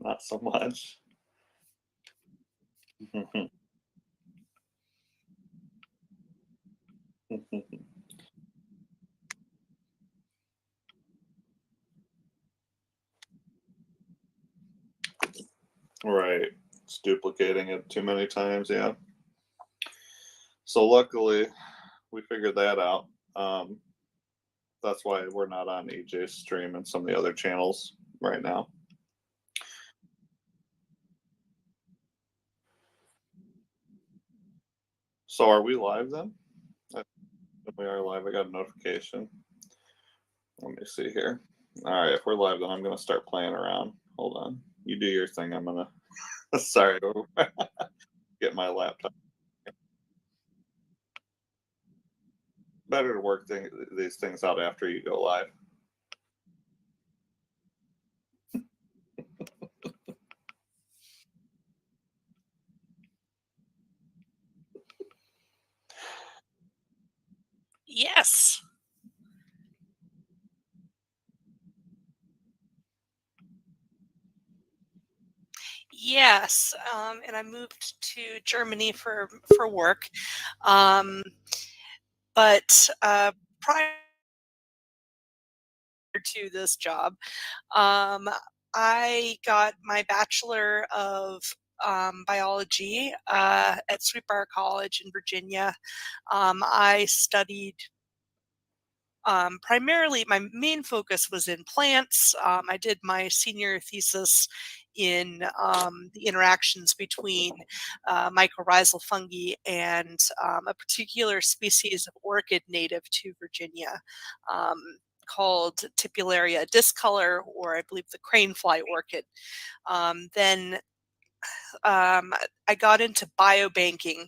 not so much. Right. It's duplicating it too many times, yeah. So luckily, we figured that out. That's why we're not on EJ's stream and some of the other channels right now. So are we live then? I think we are live. I got a notification. Let me see here. All right, if we're live, then I'm gonna start playing around. Hold on. You do your thing. I'm gonna. Sorry, get my laptop. Better to work these things out after you go live. Yes. Yes, and I moved to Germany for work. Um, but prior to this job, um, I got my Bachelor of Biology at Sweetbriar College in Virginia. I studied primarily, my main focus was in plants. I did my senior thesis in the interactions between mycorrhizal fungi and a particular species of orchid native to Virginia called Tipularia discolor, or I believe the cranefly orchid. Then I got into biobanking,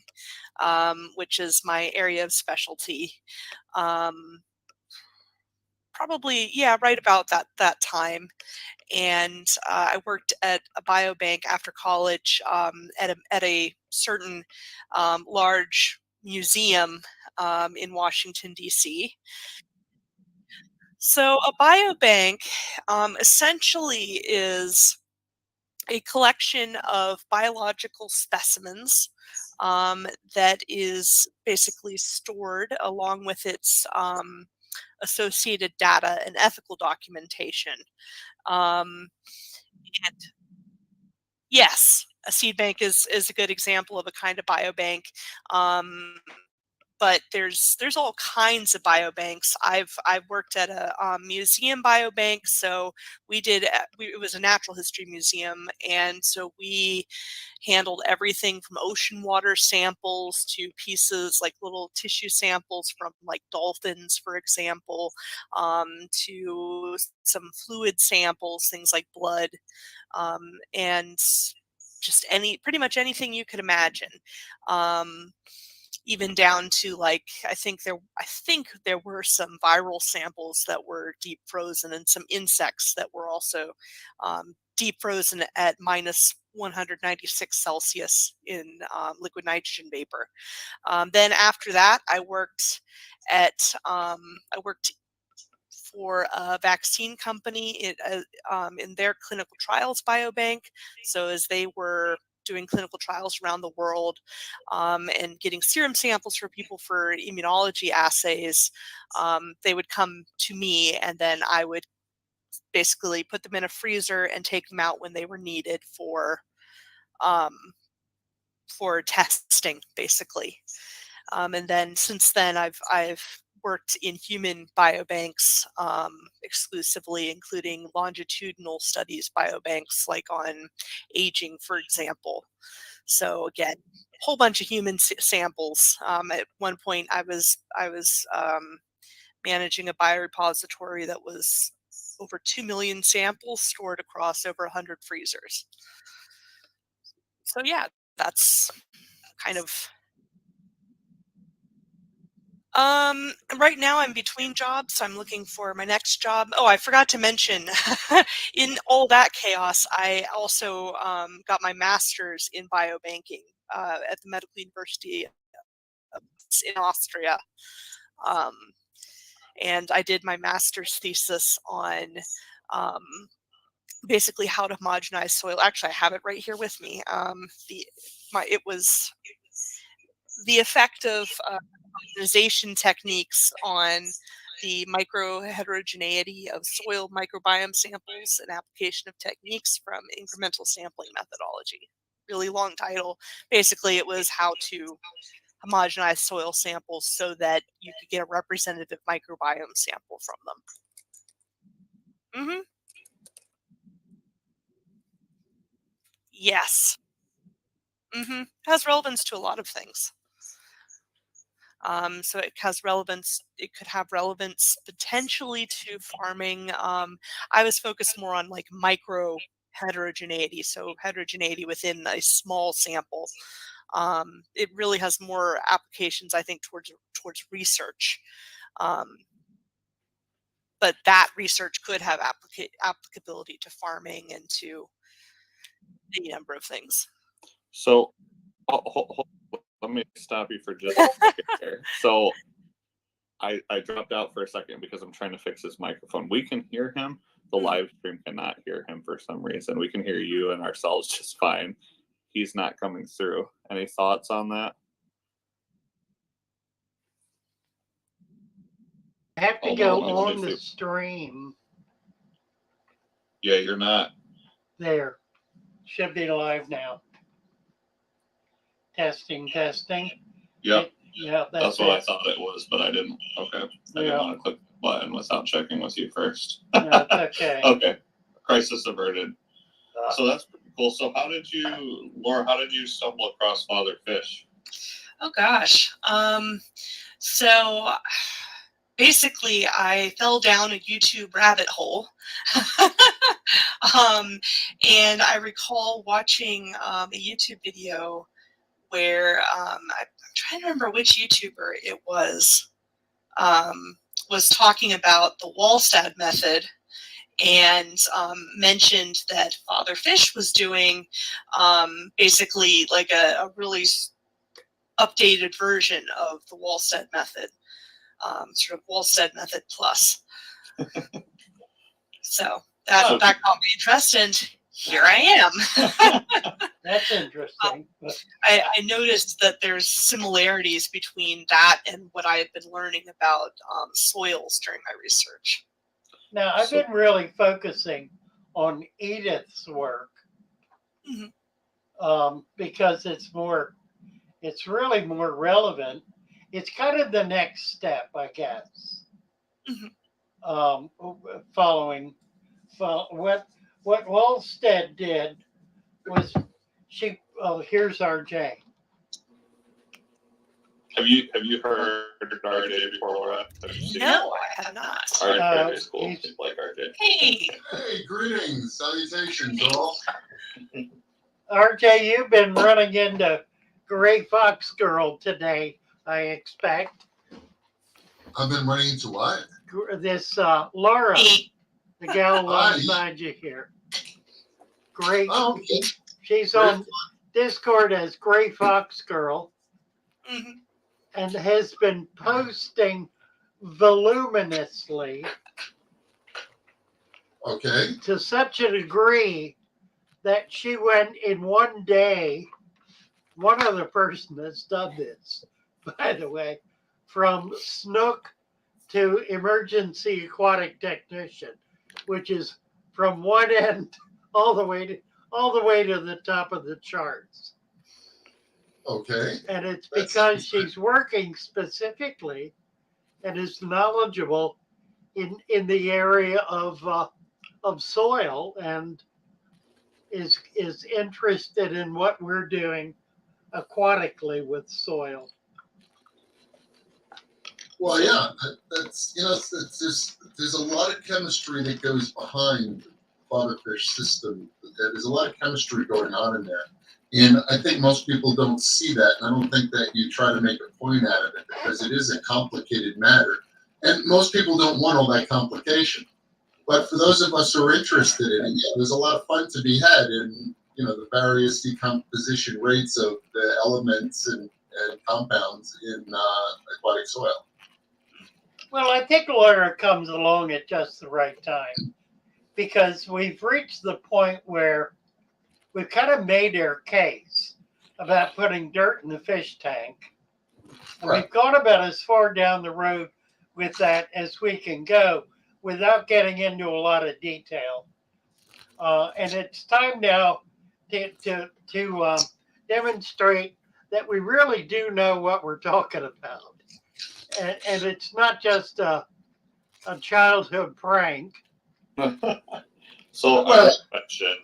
which is my area of specialty. Um, Probably, yeah, right about that time. And I worked at a biobank after college at a certain large museum in Washington D.C. So a biobank essentially is a collection of biological specimens that is basically stored along with its associated data and ethical documentation. Um, and yes, a seed bank is a good example of a kind of biobank. Um, but there's all kinds of biobanks. I've worked at a museum biobank, so it was a natural history museum, and so we handled everything from ocean water samples to pieces like little tissue samples from like dolphins, for example, to some fluid samples, things like blood, and just pretty much anything you could imagine. Um, Even down to like I think there were some viral samples that were deep frozen and some insects that were also deep frozen at minus 196 Celsius in liquid nitrogen vapor. Then after that, at I worked for a vaccine company in their clinical trials biobank. So as they were doing clinical trials around the world and getting serum samples for people for immunology assays, they would come to me, and then I would basically put them in a freezer and take them out when they were needed um, for testing, basically. And then since then, I've worked in human biobanks exclusively, including longitudinal studies biobanks, like on aging, for example. So again, a whole bunch of human samples. At one point, I was managing a biorepository that was over 2 million samples stored across over 100 freezers. So yeah, that's kind of right now I'm between jobs, so I'm looking for my next job. Oh, I forgot to mention, in all that chaos, I also got my master's in biobanking at the Medical University in Austria. Um, and I did my master's thesis on um, basically how to homogenize soil. Actually, I have it right here with me. It was the effect of homogenization techniques on the microheterogeneity of soil microbiome samples and application of techniques from incremental sampling methodology. Really long title. Basically, it was how to homogenize soil samples so that you could get a representative microbiome sample from them. Yes. Has relevance to a lot of things. So it has relevance. It could have relevance potentially to farming. I was focused more on like micro heterogeneity, so heterogeneity within a small sample. It really has more applications, I think, towards research. But that research could have applicability to farming and to any number of things. So, let me stop you for just a second here. So, I dropped out for a second because I'm trying to fix his microphone. We can hear him. The live stream cannot hear him for some reason. We can hear you and ourselves just fine. He's not coming through. Any thoughts on that? I have to go on the stream. Yeah, you're not. There. Should be live now. Testing. Yep. Yeah, that's what I thought it was, but I didn't. Okay. I didn't want to click the button without checking with you first. No, it's okay. Okay. Crisis averted. So that's pretty cool. So Laura, how did you stumble across Father Fish? Oh gosh. So basically I fell down a YouTube rabbit hole. And I recall watching a YouTube video where I'm trying to remember which YouTuber it was talking about the Wallstad method and mentioned that Father Fish was doing basically like a really updated version of the Wallstad method, sort of Wallstad method plus. So that got me interested, and here I am. That's interesting. I noticed that there's similarities between that and what I had been learning about soils during my research. Now, I've been really focusing on Edith's work because it's really more relevant. It's kind of the next step, I guess. Following what Wallstad did was here's RJ. Have you heard RJ before, Laura? No, I have not. RJ is cool. He's like RJ. Hey, greetings, salutations, all. RJ, you've been running into Gray Fox Girl today, I expect. I've been running into what? This Laura, the gal alongside you here. Great. Oh, okay. She's on Discord as Gray Fox Girl and has been posting voluminously to such a degree that she went in one day. One other person that's done this, by the way, from snook to emergency aquatic technician, which is from one end all the way to the top of the charts. Okay. And it's because she's working specifically and is knowledgeable in the area of soil and is interested in what we're doing aquatically with soil. Well, yeah, that's there's a lot of chemistry that goes behind Fatherfish system. There's a lot of chemistry going on in there, and I think most people don't see that. And I don't think that you try to make a point out of it because it is a complicated matter, and most people don't want all that complication. But for those of us who are interested in it, there's a lot of fun to be had in the various decomposition rates of the elements and compounds in aquatic soil. Well, I think Laura comes along at just the right time because we've reached the point where we've kind of made our case about putting dirt in the fish tank. Right. We've gone about as far down the road with that as we can go without getting into a lot of detail. And it's time now to demonstrate that we really do know what we're talking about. And it's not just a childhood prank. So I Well- mention,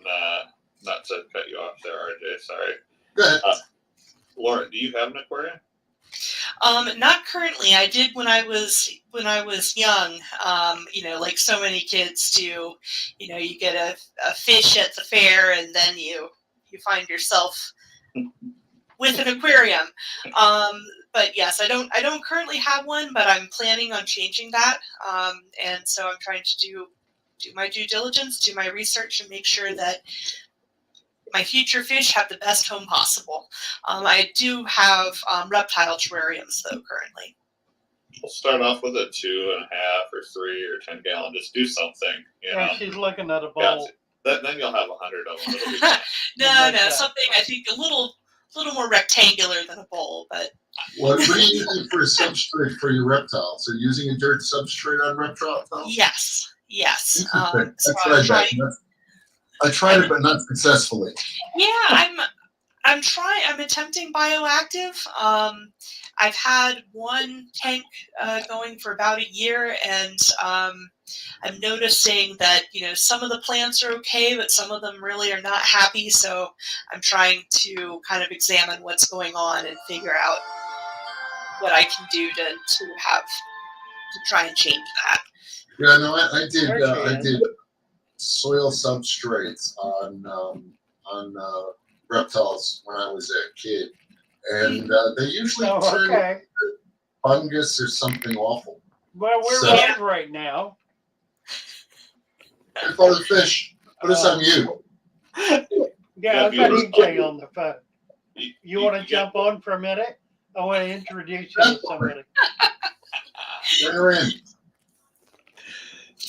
not to cut you off there, RJ. Sorry, Go ahead. Laura. Do you have an aquarium? Not currently. I did when I was young. Like so many kids do. You get a fish at the fair, and then you find yourself with an aquarium. But yes, I don't currently have one, but I'm planning on changing that. And so I'm trying to do my due diligence, do my research, and make sure that my future fish have the best home possible. I do have reptile terrariums though currently. We'll start off with a 2.5 or 3 or 10 gallon. Just do something, you know. She's looking at a Yeah, bowl. then you'll have 100 of them. It'll be fine. No, something I think a little more rectangular than a bowl, but What are you using for a substrate for your reptiles? Are you using a dirt substrate on reptiles? yes. Interesting. So I tried that. I tried it, but not successfully. Yeah, I'm trying. I'm attempting bioactive. I've had one tank going for about a year, and I'm noticing that some of the plants are okay, but some of them really are not happy. So I'm trying to kind of examine what's going on and figure out what I can do to try and change that. Yeah, no, I did. There she I is. did soil substrates on reptiles when I was a kid, and they usually Oh, turn okay. fungus or something awful. Well, we're So- live right now. And for the fish, put us on mute. Yeah, I've got EJ on the phone. You want to get- jump on for a minute? I want to introduce you to somebody. Bring her in.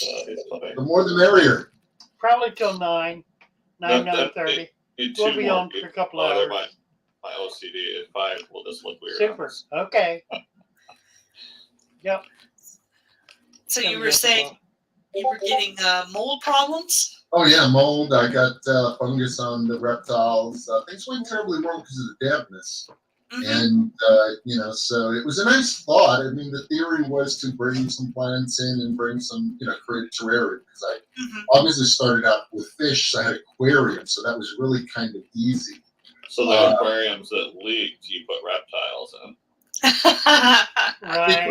It's funny. The more the merrier. Probably till 9:30. Need We'll 2 be more. on for a couple Oh, hours. my OCD at 5 will just look weird. Super. Okay. Yep. So Gonna you were get the saying ball. you were getting mold problems? Oh yeah, mold. I got fungus on the reptiles. Things went terribly wrong because of the dampness. Mhm. And so it was a nice thought. I mean, the theory was to bring some plants in and bring some, create a terrarium, because I Mhm. obviously started out with fish, so I had aquariums, so that was really kind of easy. So the aquariums that leaked, you put reptiles in. Right.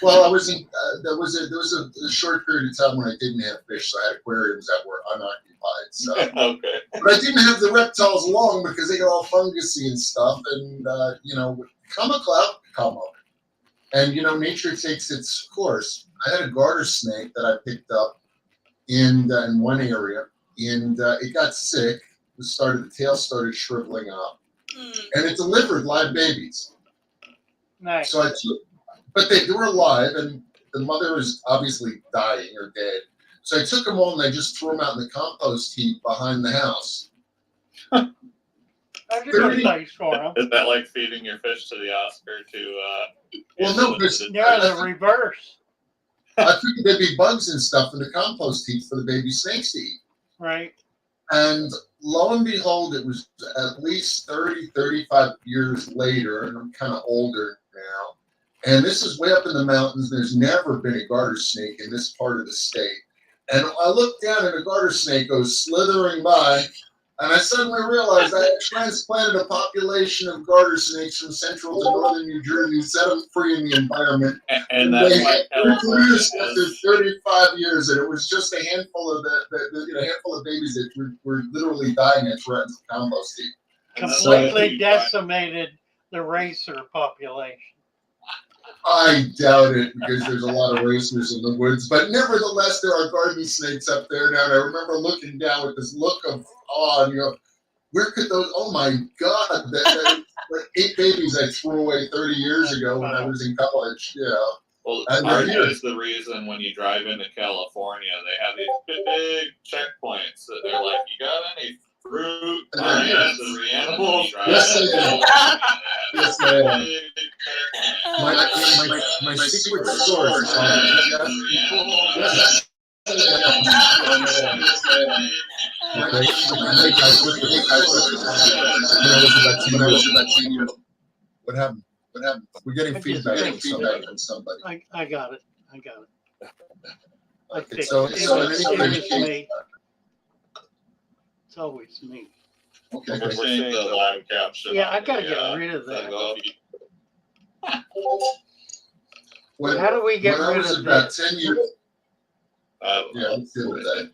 Well, I was in. There was a short period of time when I didn't have fish, so I had aquariums that were unoccupied. So, Okay. but I didn't have the reptiles along because they got all fungusy and stuff, and come a cloud, come up. And nature takes its course. I had a garter snake that I picked up in one area, and it got sick. The tail started shriveling up, Mm. and it delivered live babies. Nice. So but they were alive, and the mother was obviously dying or dead. So I took them all and I just threw them out in the compost heap behind the house. That's a good place for them. Is that like feeding your fish to the Oscar to? Well, no, because Yeah, the reverse. I figured there'd be bugs and stuff in the compost heap for the baby snakes to eat. Right. And lo and behold, it was at least 30, 35 years later, and I'm kind of older now. And this is way up in the mountains. There's never been a garter snake in this part of the state. And I looked down and a garter snake goes slithering by. And I suddenly realized I had transplanted a population of garter snakes from central to northern New Jersey, set them free in the environment. and that's they why had California reproduced after has, 35 years, and it was just a handful of handful of babies that were literally dying at threats of compost heap. and that's why Completely you find- decimated the racer population. I doubt it, because there's a lot of racers in the woods, but nevertheless, there are garden snakes up there now. And I remember looking down with this look of awe, and where could those? Oh my God! That like 8 babies I threw away 30 years ago when I was in college. Yeah. Well, And ours here- is the reason when you drive into California, they have these big checkpoints that they're like, you got any fruit, And they're here. plants, or animals? Yes, I am. Yes, I am. Big checkpoints. My secret source. Yes, What happened? What happened? We're getting I just feedback think from somebody. I got it. I got it. I Okay, fixed so it. so It in was any me. case, It's always me. okay. We're seeing the live caption. Yeah, I on gotta the, get rid of that. thing. Well, When, How do we get when I rid was of about this? 10 years, I don't yeah, know. let's deal with that.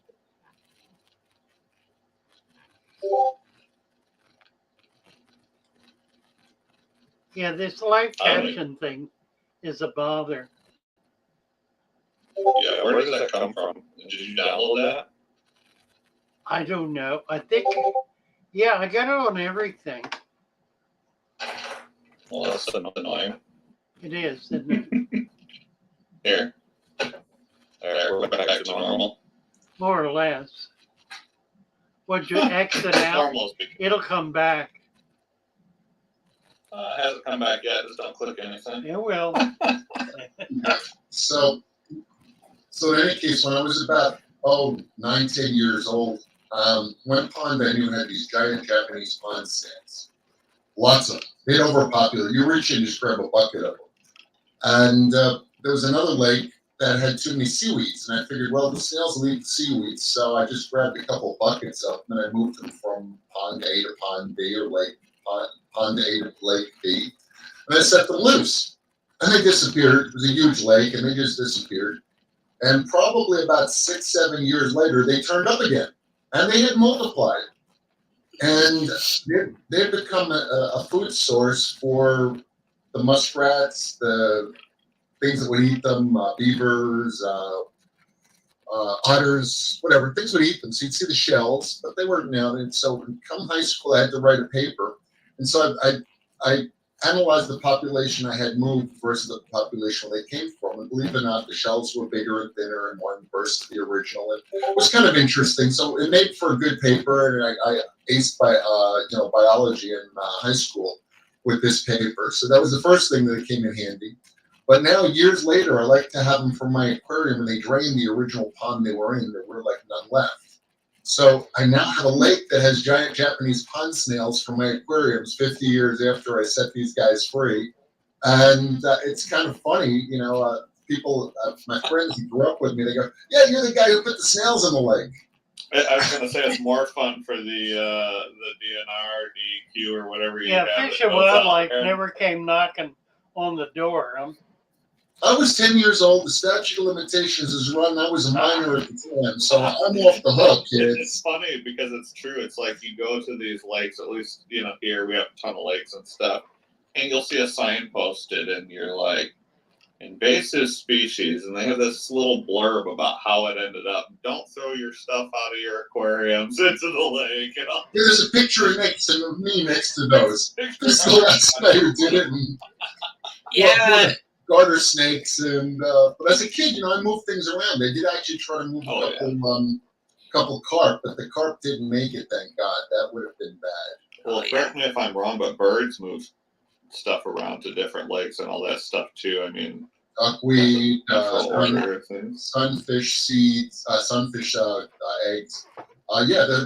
Yeah, this live I don't caption thing is a bother. Yeah, where did that come from? Did you download that? I don't know. I think, yeah, I got it on everything. Well, that's annoying. It is, isn't it? Here. There, we're back to normal. More or less. Once you exit out, Normal is big. it'll come back. Hasn't come back yet. Just don't click anything. It will. So in any case, when I was about 9, 10 years old, one pond I knew had these giant Japanese pond snails. Lots of them. They'd overpopulate. You reach in and just grab a bucket of them. And there was another lake that had too many seaweeds, and I figured, well, the snails will eat the seaweeds, so I just grabbed a couple buckets of them, and I moved them from pond A to pond B, or pond A to lake B, and I set them loose. And they disappeared. It was a huge lake, and they just disappeared. And probably about 6, 7 years later, they turned up again, and they had multiplied. And they've become a food source for the muskrats, the things that would eat them, beavers, otters, whatever. Things would eat them. So you'd see the shells, but they weren't now. And so come high school, I had to write a paper. And so I analyzed the population I had moved versus the population where they came from. And believe it or not, the shells were bigger and thinner in one versus the original. And it was kind of interesting. So it made for a good paper, and I aced biology in high school with this paper. So that was the first thing that came in handy. But now, years later, I like to have them from my aquarium, and they drain the original pond they were in. There were like none left. So I now have a lake that has giant Japanese pond snails from my aquariums 50 years after I set these guys free. And it's kind of funny, people, my friends who grew up with me, they go, yeah, you're the guy who put the snails in the lake. I was going to say it's more fun for the DNR, DQ, or whatever you Yeah, have. Fish and Wildlife never came knocking on the door. I was 10 years old. The statute of limitations is run. I was a minor at the time, so I'm off the hook, kids. It's funny because it's true. It's like you go to these lakes, at least, here we have a ton of lakes and stuff, and you'll see a sign posted, and you're like, invasive species, and they have this little blurb about how it ended up. Don't throw your stuff out of your aquariums into the lake. There's a picture next to me next to those. This is the last guy who did it. And, Yeah. Garter snakes, and but as a kid, I moved things around. They did actually try to move couple carp, but the carp didn't make it. Thank God, that would have been bad. Well, correct me if I'm wrong, but birds move stuff around to different lakes and all that stuff too. I mean, duckweed, sunfish seeds, sunfish eggs.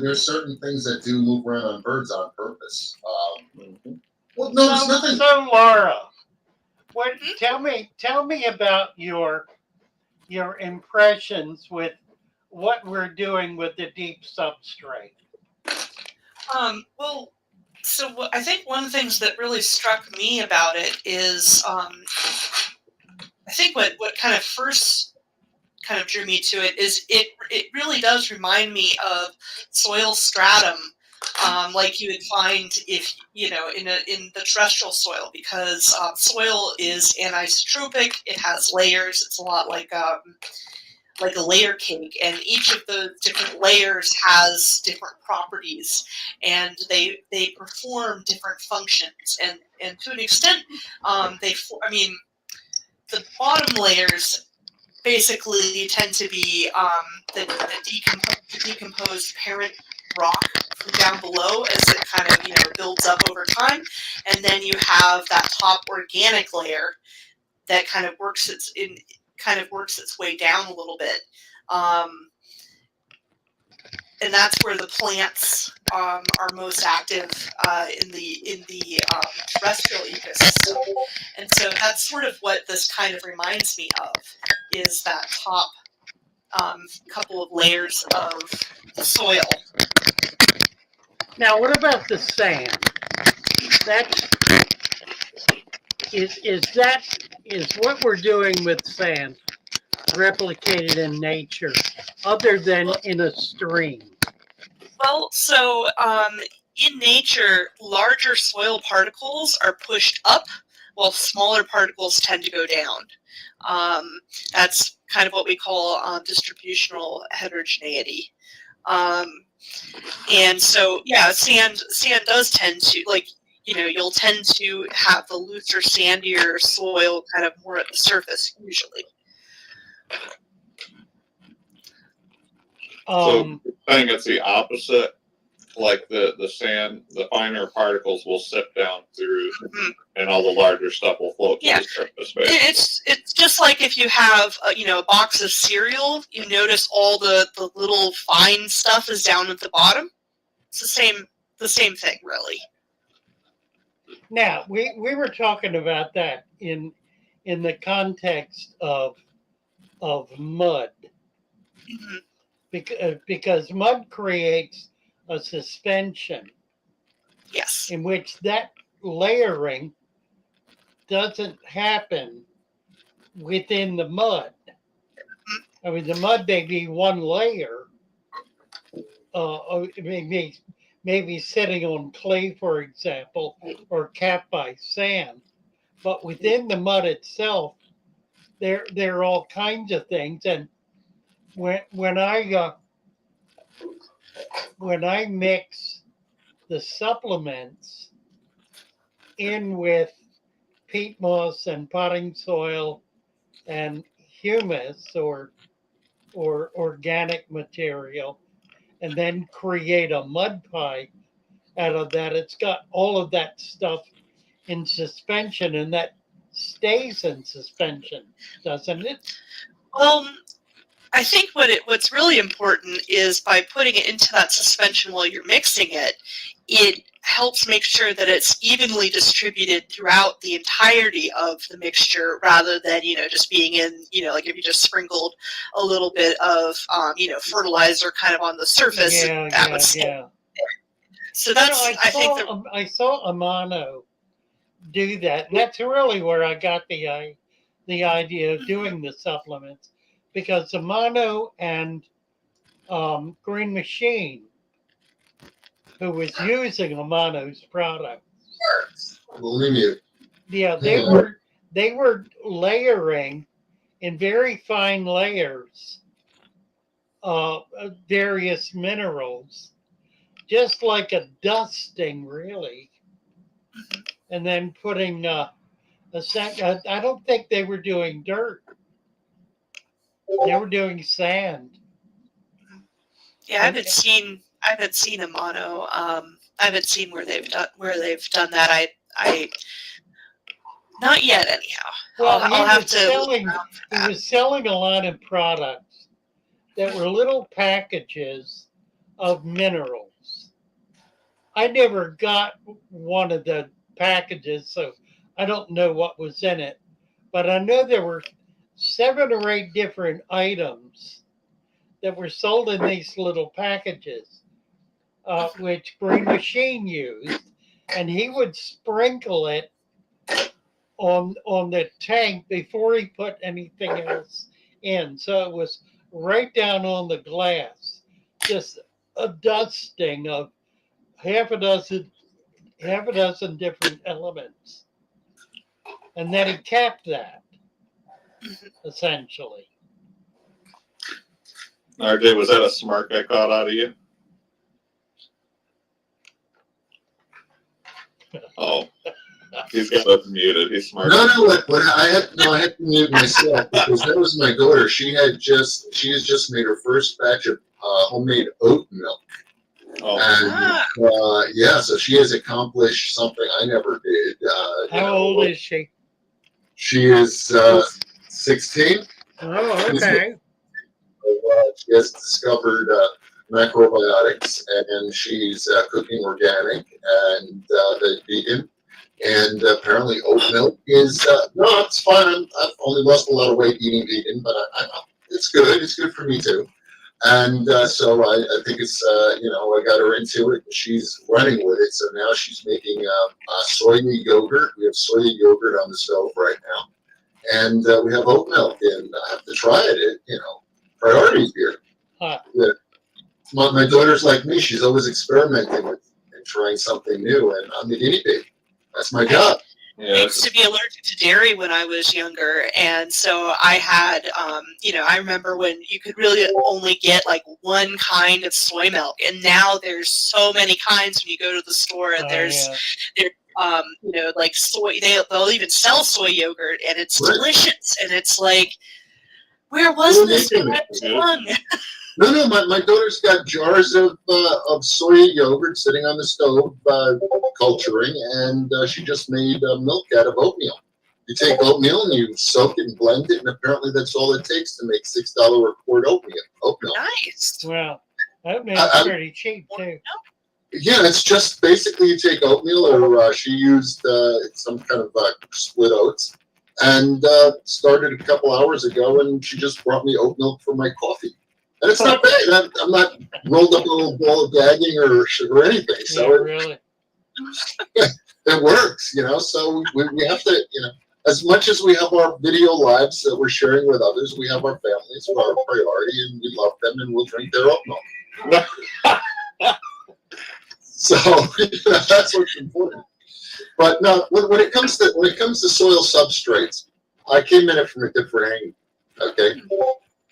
There's certain things that do move around on birds on purpose. Well, no, there's nothing. So Laura, tell me about your impressions with what we're doing with the deep substrate. Well, so I think one of the things that really struck me about it is, I think what kind of first kind of drew me to it is it really does remind me of soil stratum, like you would find if in the terrestrial soil, because soil is anisotropic. It has layers. It's a lot like a layer cake, and each of the different layers has different properties, and they perform different functions, and to an extent, bottom layers basically tend to be the decomposed parent rock from down below as it kind of builds up over time, and then you have that top organic layer that kind of works its way down a little bit, and that's where the plants are most active in the terrestrial ecosystem. And so that's sort of what this kind of reminds me of, is that top couple of layers of the soil. Now, what about the sand? Is what we're doing with sand replicated in nature, other than in a stream? Well, so in nature, larger soil particles are pushed up, while smaller particles tend to go down. That's kind of what we call distributional heterogeneity. And so, yeah, sand does tend to, like, you'll tend to have the looser, sandier soil kind of more at the surface usually. So I think it's the opposite. Like the sand, the finer particles will sip down through, and all the larger stuff will float to the surface. It's just like if you have a box of cereal, you notice all the little fine stuff is down at the bottom. It's the same thing, really. Now, we were talking about that in the context of mud, because mud creates a suspension. Yes. In which that layering doesn't happen within the mud. I mean, the mud may be one layer, maybe sitting on clay, for example, or capped by sand. But within the mud itself, there are all kinds of things. And when I mix the supplements in with peat moss and potting soil and humus or organic material, and then create a mud pie out of that, it's got all of that stuff in suspension, and that stays in suspension, doesn't it? Well, I think what's really important is by putting it into that suspension while you're mixing it, it helps make sure that it's evenly distributed throughout the entirety of the mixture, rather than just being in like if you just sprinkled a little bit of fertilizer kind of on the surface. So that's I saw Amano do that. That's really where I got the idea of doing the supplements, because Amano and Green Machine, who was using Amano's products, they were layering in very fine layers various minerals, just like a dusting, really, and then putting I don't think they were doing dirt. They were doing sand. Yeah, I haven't seen Amano. I haven't seen where they've done that. I not yet, anyhow. Well, I'll have to. He was selling a lot of products that were little packages of minerals. I never got one of the packages, so I don't know what was in it. But I know there were 7 or 8 different items that were sold in these little packages, which Green Machine used, and he would sprinkle it on the tank before he put anything else in. So it was right down on the glass, just a dusting of half a dozen different elements, and then he capped that essentially. RJ, was that a smirk I caught out of you? Oh, He's got us muted. He's smart. No. I had to mute myself because that was my daughter. She has just made her first batch of homemade oat milk. Oh, And yeah, so she has accomplished something I never did. How old is she? She is 16. Oh, okay. She has discovered macrobiotics, and she's cooking organic and vegan. And apparently, oat milk is no, it's fine. I've only lost a lot of weight eating vegan, but I it's good. It's good for me too. And so I think it's I got her into it. She's running with it. So now she's making soya yogurt. We have soya yogurt on the stove right now, and we have oat milk. And I have to try it. Priorities here. Huh. Yeah. My daughter's like me. She's always experimenting with and trying something new, and I'm the guinea pig. That's my job. I used to be allergic to dairy when I was younger, and so I had, I remember when you could really only get like one kind of soy milk, and now there's so many kinds when you go to the store, and there's like soy. They'll even sell soy yogurt, and it's delicious, and it's like, where was this when I was young? No, my daughter's got jars of soya yogurt sitting on the stove, culturing, and she just made milk out of oatmeal. You take oatmeal and you soak it and blend it, and apparently that's all it takes to make $6 a quart oatmeal. Nice. Well, oatmeal's pretty cheap too. Yeah, it's just basically you take oatmeal, or she used some kind of split oats, and started a couple hours ago, and she just brought me oat milk for my coffee. And it's not bad. I'm not rolled up a little ball of gagging or anything. So really, it works, So we have to, as much as we have our video lives that we're sharing with others, we have our families who are our priority, and we love them, and we'll drink their oat milk. So that's what's important. But no, when it comes to soil substrates, I came at it from a different angle. Okay.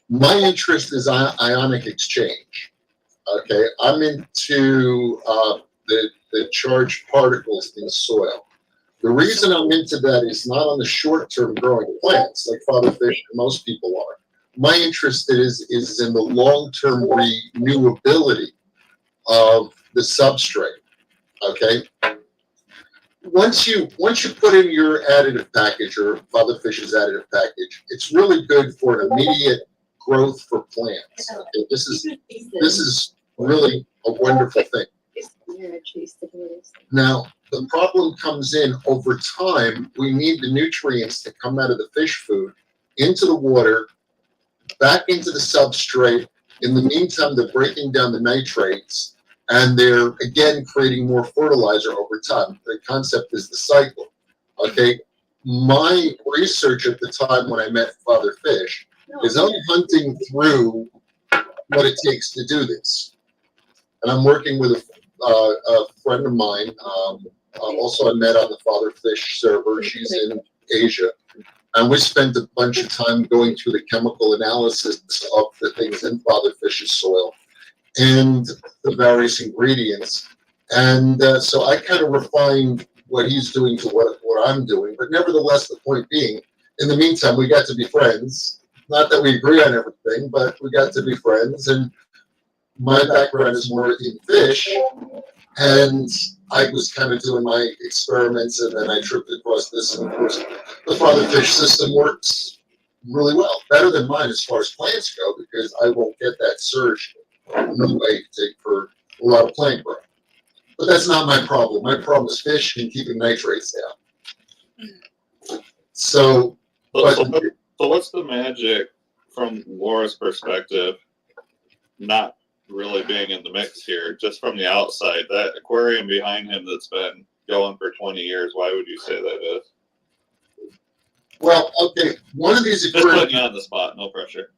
My interest is ionic exchange. Okay, I'm into the charged particles in soil. The reason I'm into that is not on the short-term growing plants like Father Fish and most people are. My interest is in the long-term renewability of the substrate. Okay. Once you put in your additive package or Father Fish's additive package, it's really good for an immediate growth for plants. Okay, this is really a wonderful thing. Now, the problem comes in over time. We need the nutrients to come out of the fish food into the water, back into the substrate. In the meantime, they're breaking down the nitrates, and they're, again, creating more fertilizer over time. The concept is the cycle. Okay, my research at the time when I met Father Fish is I'm hunting through what it takes to do this. And I'm working with a friend of mine. Also, I met on the Father Fish server. She's in Asia. And we spent a bunch of time going through the chemical analysis of the things in Father Fish's soil and the various ingredients. And so I kind of refined what he's doing to what I'm doing. But nevertheless, the point being, in the meantime, we got to be friends. Not that we agree on everything, but we got to be friends. And my background is more in fish, and I was kind of doing my experiments, and then I tripped across this. And of course, the Father Fish system works really well, better than mine as far as plants go, because I won't get that surge no way for a lot of plant growth. But that's not my problem. My problem is fish and keeping nitrates down. So what's the magic from Laura's perspective, not really being in the mix here, just from the outside? That aquarium behind him that's been going for 20 years, why would you say that is? Well, okay, one of these aquariums... Just putting you on the spot, no pressure.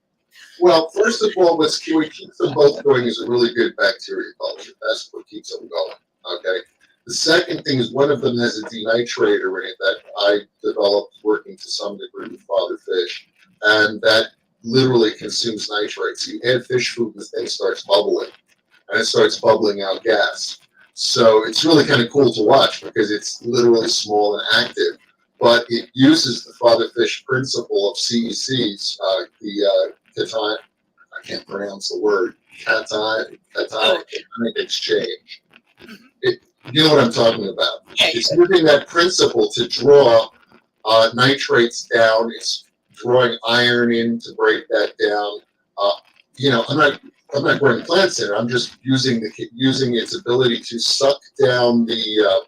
Well, first of all, what keeps them both going is a really good bacteria culture. That's what keeps them going, okay? The second thing is one of them has a denitrator in it that I developed working to some degree with Father Fish, and that literally consumes nitrates. You add fish food, and the thing starts bubbling, and it starts bubbling out gas. So it's really kind of cool to watch because it's literally small and active, but it uses the father-fish principle of CECs, the cation, I can't pronounce the word, cation exchange. You know what I'm talking about. It's using that principle to draw nitrates down. It's drawing iron in to break that down. I'm not growing plants in it. I'm just using its ability to suck down the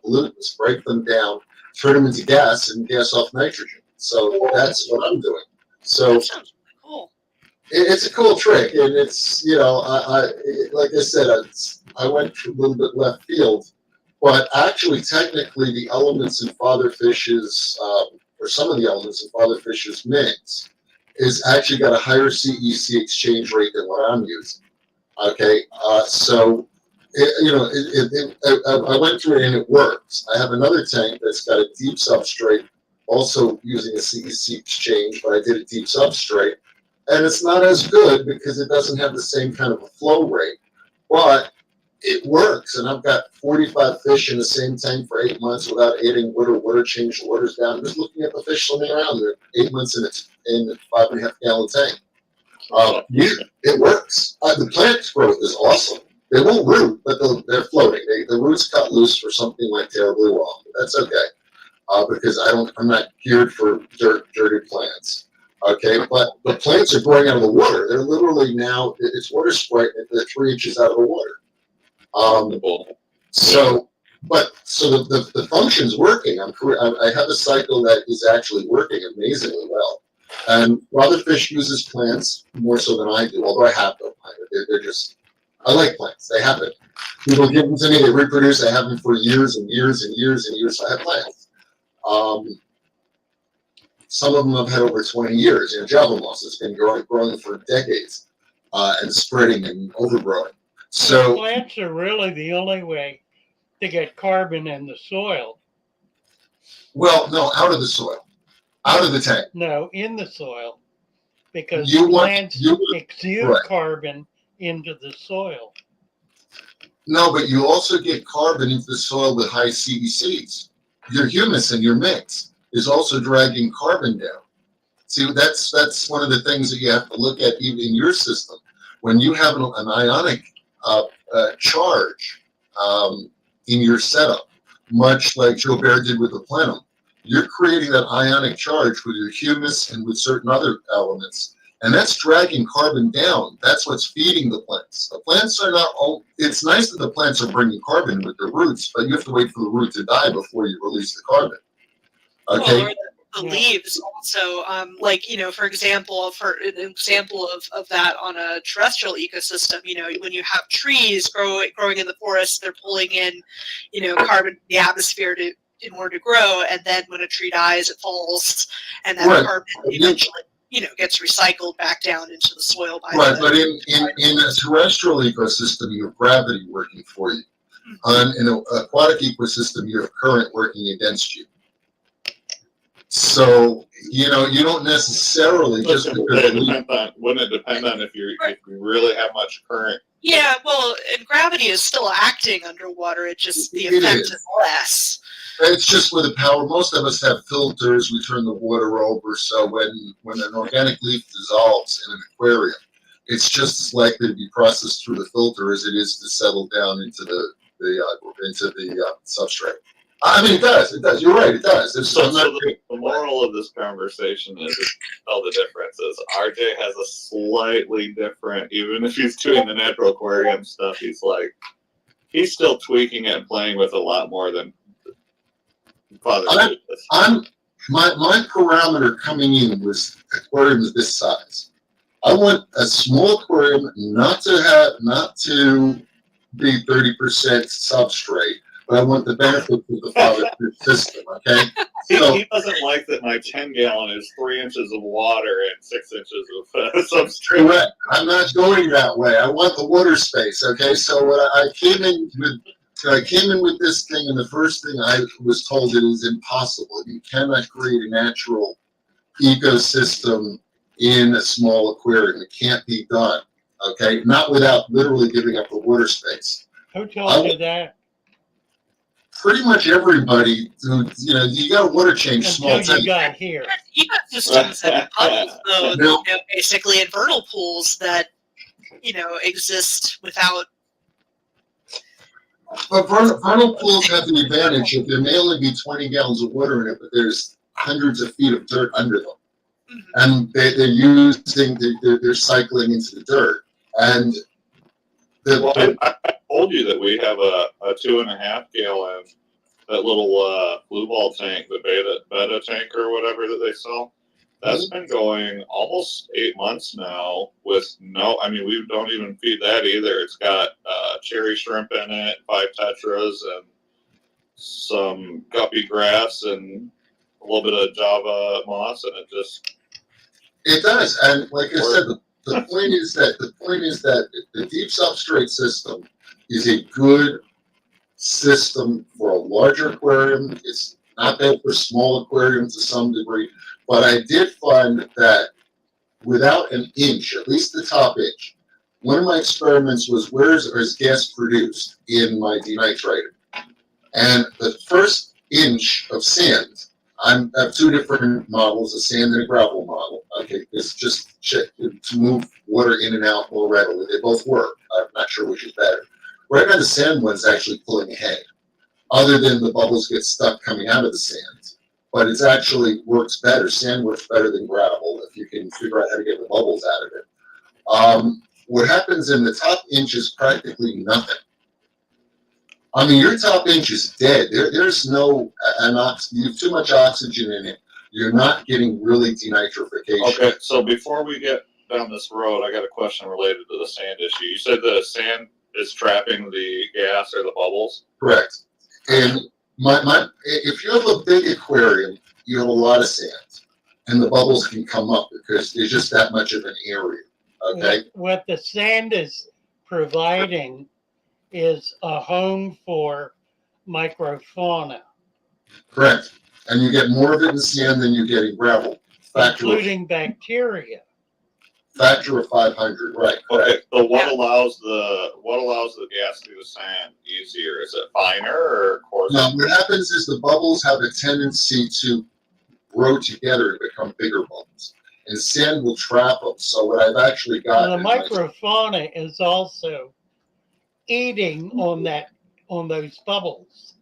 pollutants, break them down, turn them into gas, and gas off nitrogen. So that's what I'm doing. So That sounds cool. It's a cool trick, and it's like I said, I went a little bit left field, but actually, technically, the elements in fatherfish's or some of the elements in fatherfish's mix is actually got a higher CEC exchange rate than what I'm using. Okay, so I went through it and it works. I have another tank that's got a deep substrate, also using a CEC exchange, but I did a deep substrate, and it's not as good because it doesn't have the same kind of a flow rate, but it works. And I've got 45 fish in the same tank for 8 months without adding water, change the waters down. I'm just looking at the fish swimming around there, 8 months in a 5.5 gallon tank. It works. The plant growth is awesome. They won't root, but they're floating. The roots cut loose for something went terribly wrong. But that's okay because I'm not geared for dirty plants. Okay, but the plants are growing out of the water. They're literally now it's water sprite. They're 3 inches out of the water. So the function's working. I have a cycle that is actually working amazingly well. And fatherfish uses plants more so than I do, although I have them. I like plants. They have it. People give them to me. They reproduce. I have them for years and years and years and years. So I have plants. Some of them I've had over 20 years. Java moss has been growing for decades and spreading and overgrowing. So plants are really the only way to get carbon in the soil. Well, no, out of the soil, out of the tank. No, in the soil, because plants exude carbon into the soil. No, but you also get carbon into the soil with high CECs. Your humus in your mix is also dragging carbon down. See, that's one of the things that you have to look at even in your system. When you have an ionic charge in your setup, much like Gilbert did with the plenum, you're creating that ionic charge with your humus and with certain other elements, and that's dragging carbon down. That's what's feeding the plants. The plants are not all, it's nice that the plants are bringing carbon with their roots, but you have to wait for the root to die before you release the carbon. Okay. Well, the leaves also, for example, of that on a terrestrial ecosystem, when you have trees growing in the forest, they're pulling in, carbon from the atmosphere in order to grow, and then when a tree dies, it falls, and that carbon eventually, gets recycled back down into the soil. But in a terrestrial ecosystem, you have gravity working for you. In an aquatic ecosystem, you have current working against you. So you don't necessarily just wouldn't it depend on if you really have much current? Yeah, well, and gravity is still acting underwater. It just the effect is less. It's just with the power. Most of us have filters. We turn the water over, so when an organic leaf dissolves in an aquarium, it's just as likely to be processed through the filter as it is to settle down into the substrate. I mean, it does. It does. You're right. It does. The moral of this conversation is tell the differences. RJ has a slightly different, even if he's doing the natural aquarium stuff, he's still tweaking it and playing with a lot more than Father. My parameter coming in was aquariums this size. I want a small aquarium not to be 30% substrate. But I want the benefits of the father-fish system, okay? He doesn't like that my 10-gallon is 3 inches of water and 6 inches of substrate. Correct. I'm not going that way. I want the water space, okay? So when I came in with this thing, and the first thing I was told it is impossible. You cannot create a natural ecosystem in a small aquarium. It can't be done, okay? Not without literally giving up the water space. Who told you that? pretty much everybody, you got a water change small Until you tank. got here. Ecosystems and puddles, though, No. basically, and vernal pools that exist without. But vernal pools have the advantage of there may only be 20 gallons of water in it, but there's hundreds of feet of dirt under them. Mhm. And they're cycling into the dirt. And Well, I told you that we have a 2.5 gallon, that little blue ball tank, the beta tank or whatever that they sell. That's been going almost 8 months now with we don't even feed that either. It's got cherry shrimp in it, 5 tetras, and some guppy grass and a little bit of Java moss, and it does. And like I said, the point is that the deep substrate system is a good system for a larger aquarium. It's not bad for small aquariums to some degree. But I did find that without an inch, at least the top inch, one of my experiments was where is gas produced in my denitrator? And the first inch of sand, I have 2 different models, a sand and a gravel model. Okay, it's just check to move water in and out more readily. They both work. I'm not sure which is better. Right now, the sand one's actually pulling ahead, other than the bubbles get stuck coming out of the sand. But it actually works better. Sand works better than gravel if you can figure out how to get the bubbles out of it. What happens in the top inch is practically nothing. I mean, your top inch is dead. There's no you have too much oxygen in it. You're not getting really denitrification. Okay, so before we get down this road, I got a question related to the sand issue. You said the sand is trapping the gas or the bubbles? Correct. And if you have a big aquarium, you have a lot of sand, and the bubbles can come up because there's just that much of an area. Okay. What the sand is providing is a home for microfauna, Correct. And you get more of it in sand than you get in gravel. including bacteria. Factor of 500. Right. Correct. Okay. So what allows the gas through the sand easier? Is it finer or coarser? Now, what happens is the bubbles have a tendency to grow together and become bigger bubbles, and sand will trap them. So what I've actually got, The microfauna is also eating on those bubbles.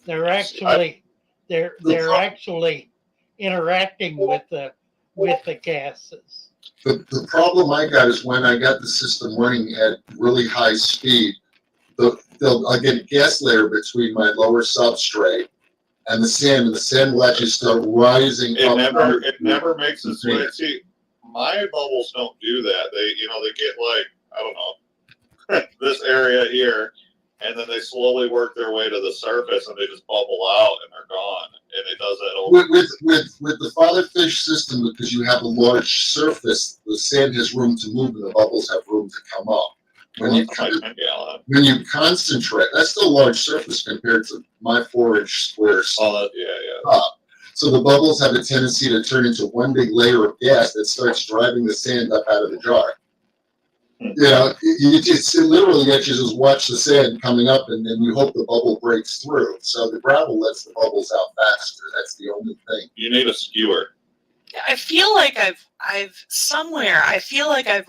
They're actually actually interacting with the gases. The problem I got is when I got the system running at really high speed, I'll get a gas layer between my lower substrate and the sand will actually start rising up. It never makes it switch. See, my bubbles don't do that. They get like, I don't know, this area here, and then they slowly work their way to the surface and they just bubble out and they're gone. And it does that over. With the father fish system, because you have a large surface, the sand has room to move and the bubbles have room to come up. When you concentrate, that's still a large surface compared to my 4-inch squares. Oh, yeah. So the bubbles have a tendency to turn into one big layer of gas that starts driving the sand up out of the jar. It's literally you just watch the sand coming up, and then you hope the bubble breaks through. So the gravel lets the bubbles out faster. That's the only thing. You need a skewer. I feel like I've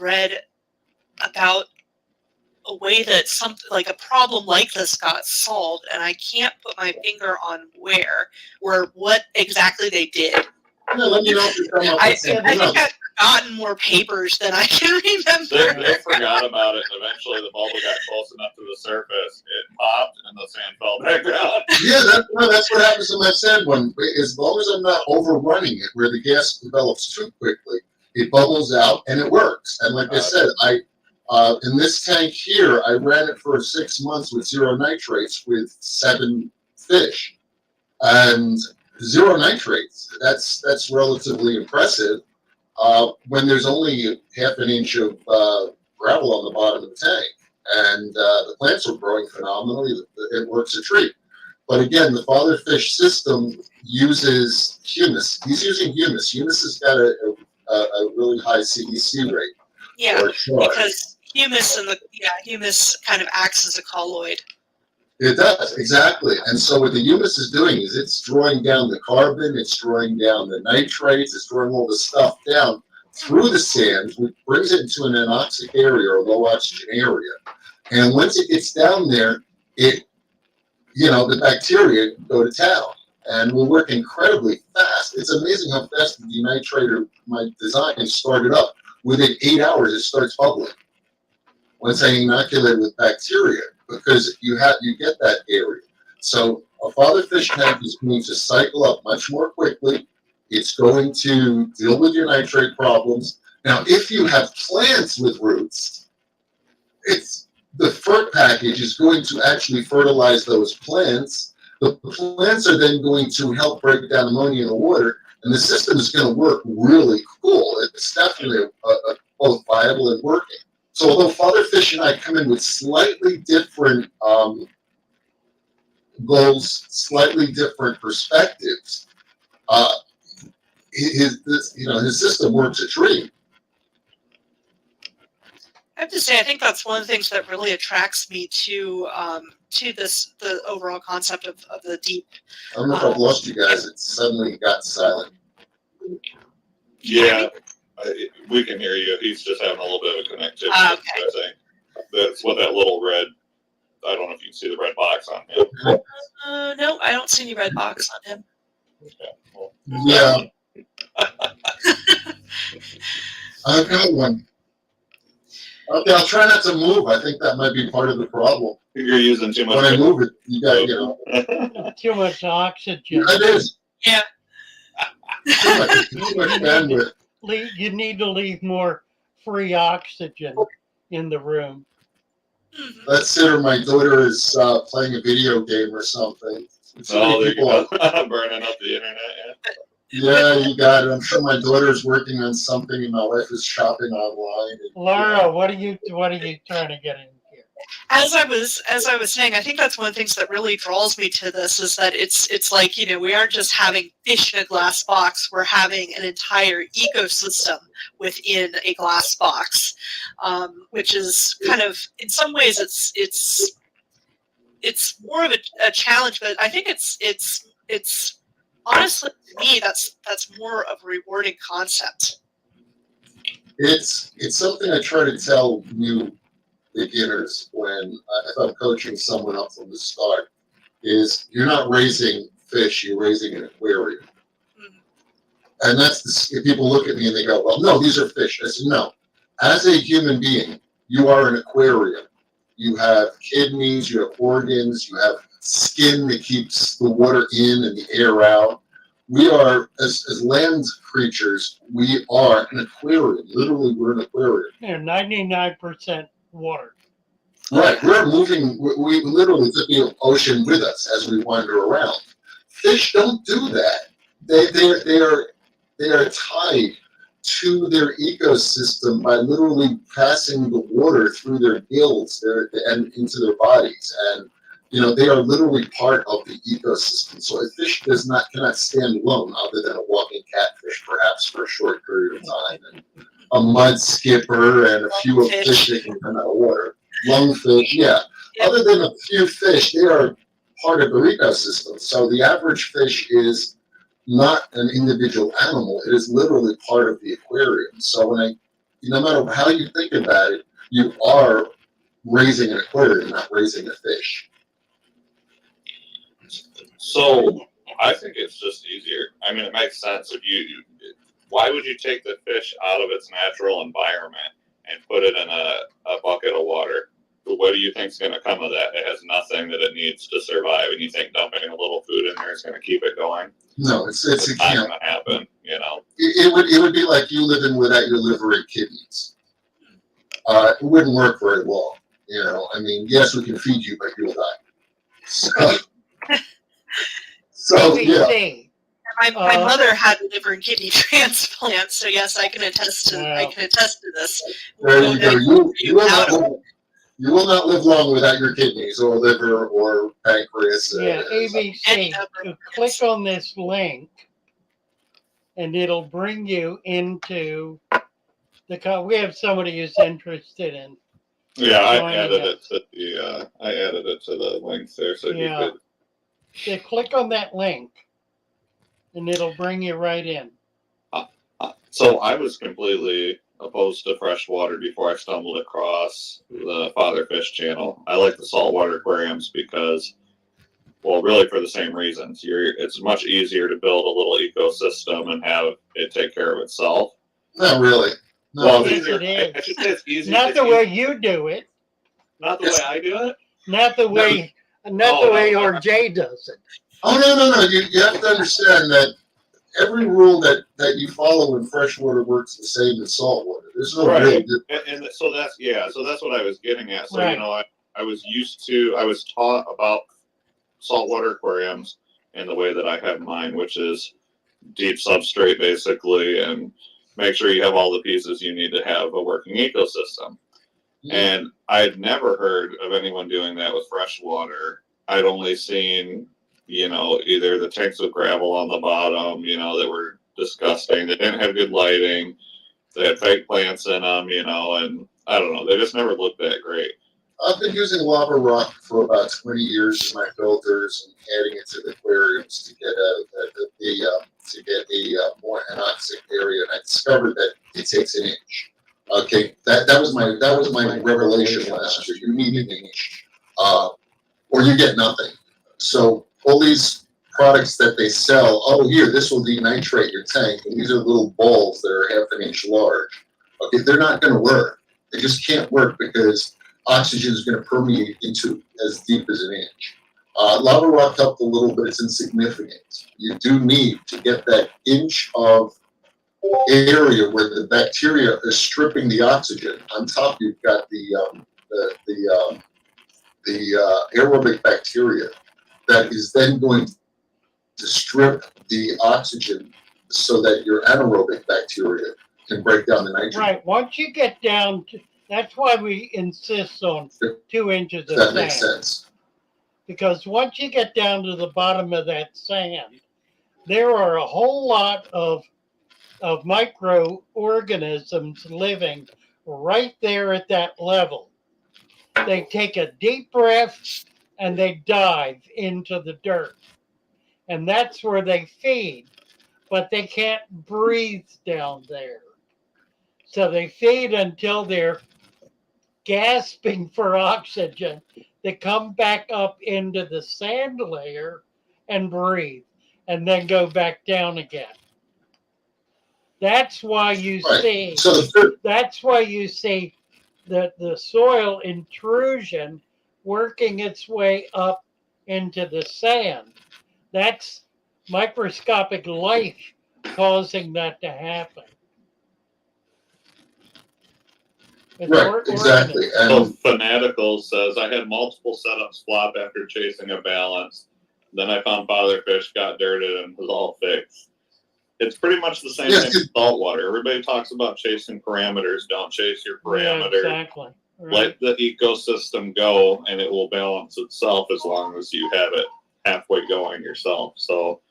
read about a way that something like a problem like this got solved, and I can't put my finger on what exactly they did. Yeah, let me know if you come up I with think something else. I've gotten more papers than I can remember. They forgot about it, and eventually the bubble got close enough to the surface, it popped, and the sand fell back down. Yeah, that's what happens in my sand one. As long as I'm not overrunning it, where the gas develops too quickly, it bubbles out and it works. And like I said, in this tank here, I ran it for 6 months with 0 nitrates with 7 fish, and 0 nitrates. That's relatively impressive when there's only half an inch of gravel on the bottom of the tank, and the plants are growing phenomenally. It works a treat. But again, the father fish system uses humus. He's using humus. Humus has got a really high CDC rate. Yeah, because humus kind of acts as a colloid. It does, exactly. And so what the humus is doing is it's drawing down the carbon, it's drawing down the nitrates, it's drawing all the stuff down through the sand, which brings it into an anoxic area or low oxygen area. And once it gets down there, it, the bacteria go to town. And will work incredibly fast. It's amazing how fast the denitrator, my design, started up. Within 8 hours, it starts bubbling. Once I inoculate with bacteria, because you get that area. So a father fish tank is going to cycle up much more quickly. It's going to deal with your nitrate problems. Now, if you have plants with roots, the FERT package is going to actually fertilize those plants. The plants are then going to help break down ammonia in the water, and the system is going to work really cool. It's definitely both viable and working. So although Father Fish and I come in with slightly different goals, slightly different perspectives, his system works a treat. I have to say, I think that's one of the things that really attracts me to the overall concept of the deep. I don't know if I've lost you guys. It suddenly got silent. Yeah, we can hear you. He's just having a little bit of a connectivity. I think that's what that little red. I don't know if you can see the red box on him. No, I don't see any red box on him. Okay, well, Yeah. I've got one. Okay, I'll try not to move. I think that might be part of the problem. you're using too much. When I move it, you got, Too much oxygen. It is. Yeah. Too much bandwidth. You need to leave more free oxygen in the room. That's it, or my daughter is playing a video game or something. Oh, there you go. Burning up the internet. Yeah, you got it. I'm sure my daughter's working on something, and my wife is shopping online. And, Laura, what are you trying to get in here? As I was saying, I think that's one of the things that really draws me to this is that it's like, we aren't just having fish in a glass box, we're having an entire ecosystem within a glass box, which is kind of, in some ways it's more of a challenge, but I think it's honestly, to me, that's more of a rewarding concept. It's something I try to tell new beginners if I'm coaching someone up from the start, is you're not raising fish, you're raising an aquarium. Mm-hmm. And if people look at me and they go, well, no, these are fish. I said, no. As a human being, you are an aquarium. You have kidneys, you have organs, you have skin that keeps the water in and the air out. We are, as land creatures, we are an aquarium. Literally, we're an aquarium. They're 99% water. Right, we're moving. We literally took the ocean with us as we wander around. Fish don't do that. They are tied to their ecosystem by literally passing the water through their gills and into their bodies, and they are literally part of the ecosystem. So a fish cannot stand alone, other than a walking catfish, perhaps for a short period of time, and a mud skipper and a few of fish that can come out of water. Lungfish, yeah. Other than a few fish, they are part of the ecosystem. So the average fish is not an individual animal. It is literally part of the aquarium. So no matter how you think about it, you are raising an aquarium, not raising a fish. So I think it's just easier. I mean, it makes sense if why would you take the fish out of its natural environment and put it in a bucket of water? What do you think is going to come of that? It has nothing that it needs to survive, and you think dumping a little food in there is going to keep it going? No, it's not going to happen. It would be like you living without your liver and kidneys. It wouldn't work very long. I mean, yes, we can feed you, but you'll die. So yeah. My mother had a liver and kidney transplant, so yes, I can attest to this. There you go. You will not live long without your kidneys or liver or pancreas. Yeah, ABC. You click on this link, and it'll bring you into we have somebody who's interested in Yeah, I joining added us. it to the I added it to the link there so Yeah. you could. So click on that link, and it'll bring you right in. So I was completely opposed to freshwater before I stumbled across the Fatherfish channel. I like the saltwater aquariums because, well, really for the same reasons. It's much easier to build a little ecosystem and have it take care of itself. Not really. No. Well, it's Yes, easier. it I is. should say it's easy. Not it's the way easy- you do it. Not the way I do it. Not the way. Not Oh, the way no. RJ does it. Oh, no. You have to understand that every rule that you follow in freshwater works the same in saltwater. There's no Right. real difference. And so that's what I was getting at. So Right. I was taught about saltwater aquariums in the way that I have mine, which is deep substrate basically, and make sure you have all the pieces you need to have a working ecosystem. And I'd never heard of anyone doing that with freshwater. I'd only seen, either the tanks with gravel on the bottom, that were disgusting. They didn't have good lighting. They had fake plants in them, and I don't know. They just never looked that great. I've been using lava rock for about 20 years in my filters and adding it to the aquariums to get a more anoxic area. And I discovered that it takes an inch. Okay, that was my revelation last year. You need an inch, or you get nothing. So all these products that they sell, oh here, this will denitrate your tank, and these are little balls that are half an inch large. Okay, they're not going to work. They just can't work because oxygen is going to permeate into as deep as an inch. Lava rock helped a little, but it's insignificant. You do need to get that inch of area where the bacteria is stripping the oxygen. On top, you've got the aerobic bacteria that is then going to strip the oxygen so that your anaerobic bacteria can break down the nitrogen. Right. Once you get down to, that's why we insist on 2 inches of That sand. makes sense. Because once you get down to the bottom of that sand, there are a whole lot of microorganisms living right there at that level. They take a deep breath and they dive into the dirt. And that's where they feed, but they can't breathe down there. So they feed until they're gasping for oxygen. They come back up into the sand layer and breathe, and then go back down again. That's why you see. So That's why you see the soil intrusion working its way up into the sand. That's microscopic life causing that to happen. It's right, exactly. So And Fanatical says, I had multiple setups flop after chasing a balance. Then I found Fatherfish, got dirted, and was all fixed. It's pretty much the same thing with saltwater. Everybody talks about chasing parameters. Don't chase your parameter. Yeah, exactly. Right. Let the ecosystem go, and it will balance itself as long as you have it halfway going yourself. So,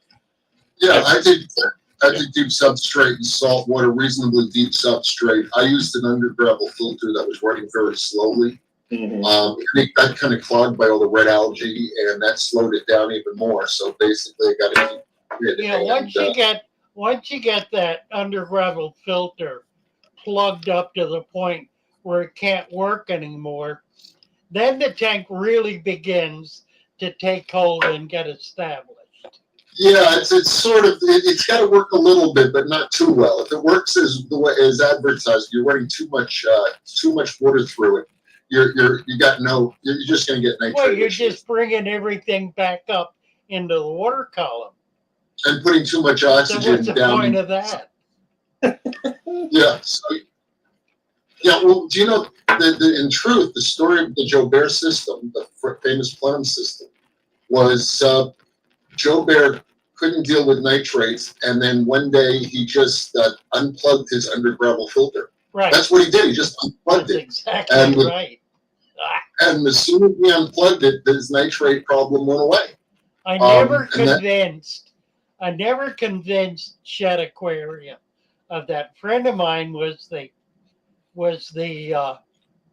yeah, I did deep substrate and saltwater, reasonably deep substrate. I used an undergravel filter that was running very slowly. It got kind of clogged by all the red algae, and that slowed it down even more. So basically, I got to keep. Yeah, once you get that undergravel filter plugged up to the point where it can't work anymore, then the tank really begins to take hold and get established. Yeah, it's sort of it's got to work a little bit, but not too well. If it works as the way as advertised, you're running too much water through it. You're just going to get nitrate. Well, you're just bringing everything back up into the water column. And putting too much oxygen So what's the down. point of that? Yeah. So, yeah. Well, do you know in truth, the story of the Joe Bear system, the famous Plenums system, was Joe Bear couldn't deal with nitrates, and then one day he just unplugged his undergravel filter. Right. That's what he did. He just unplugged it. Exactly right. And as soon as he unplugged it, his nitrate problem went away. I never convinced Shed Aquarium of that. Friend of mine was the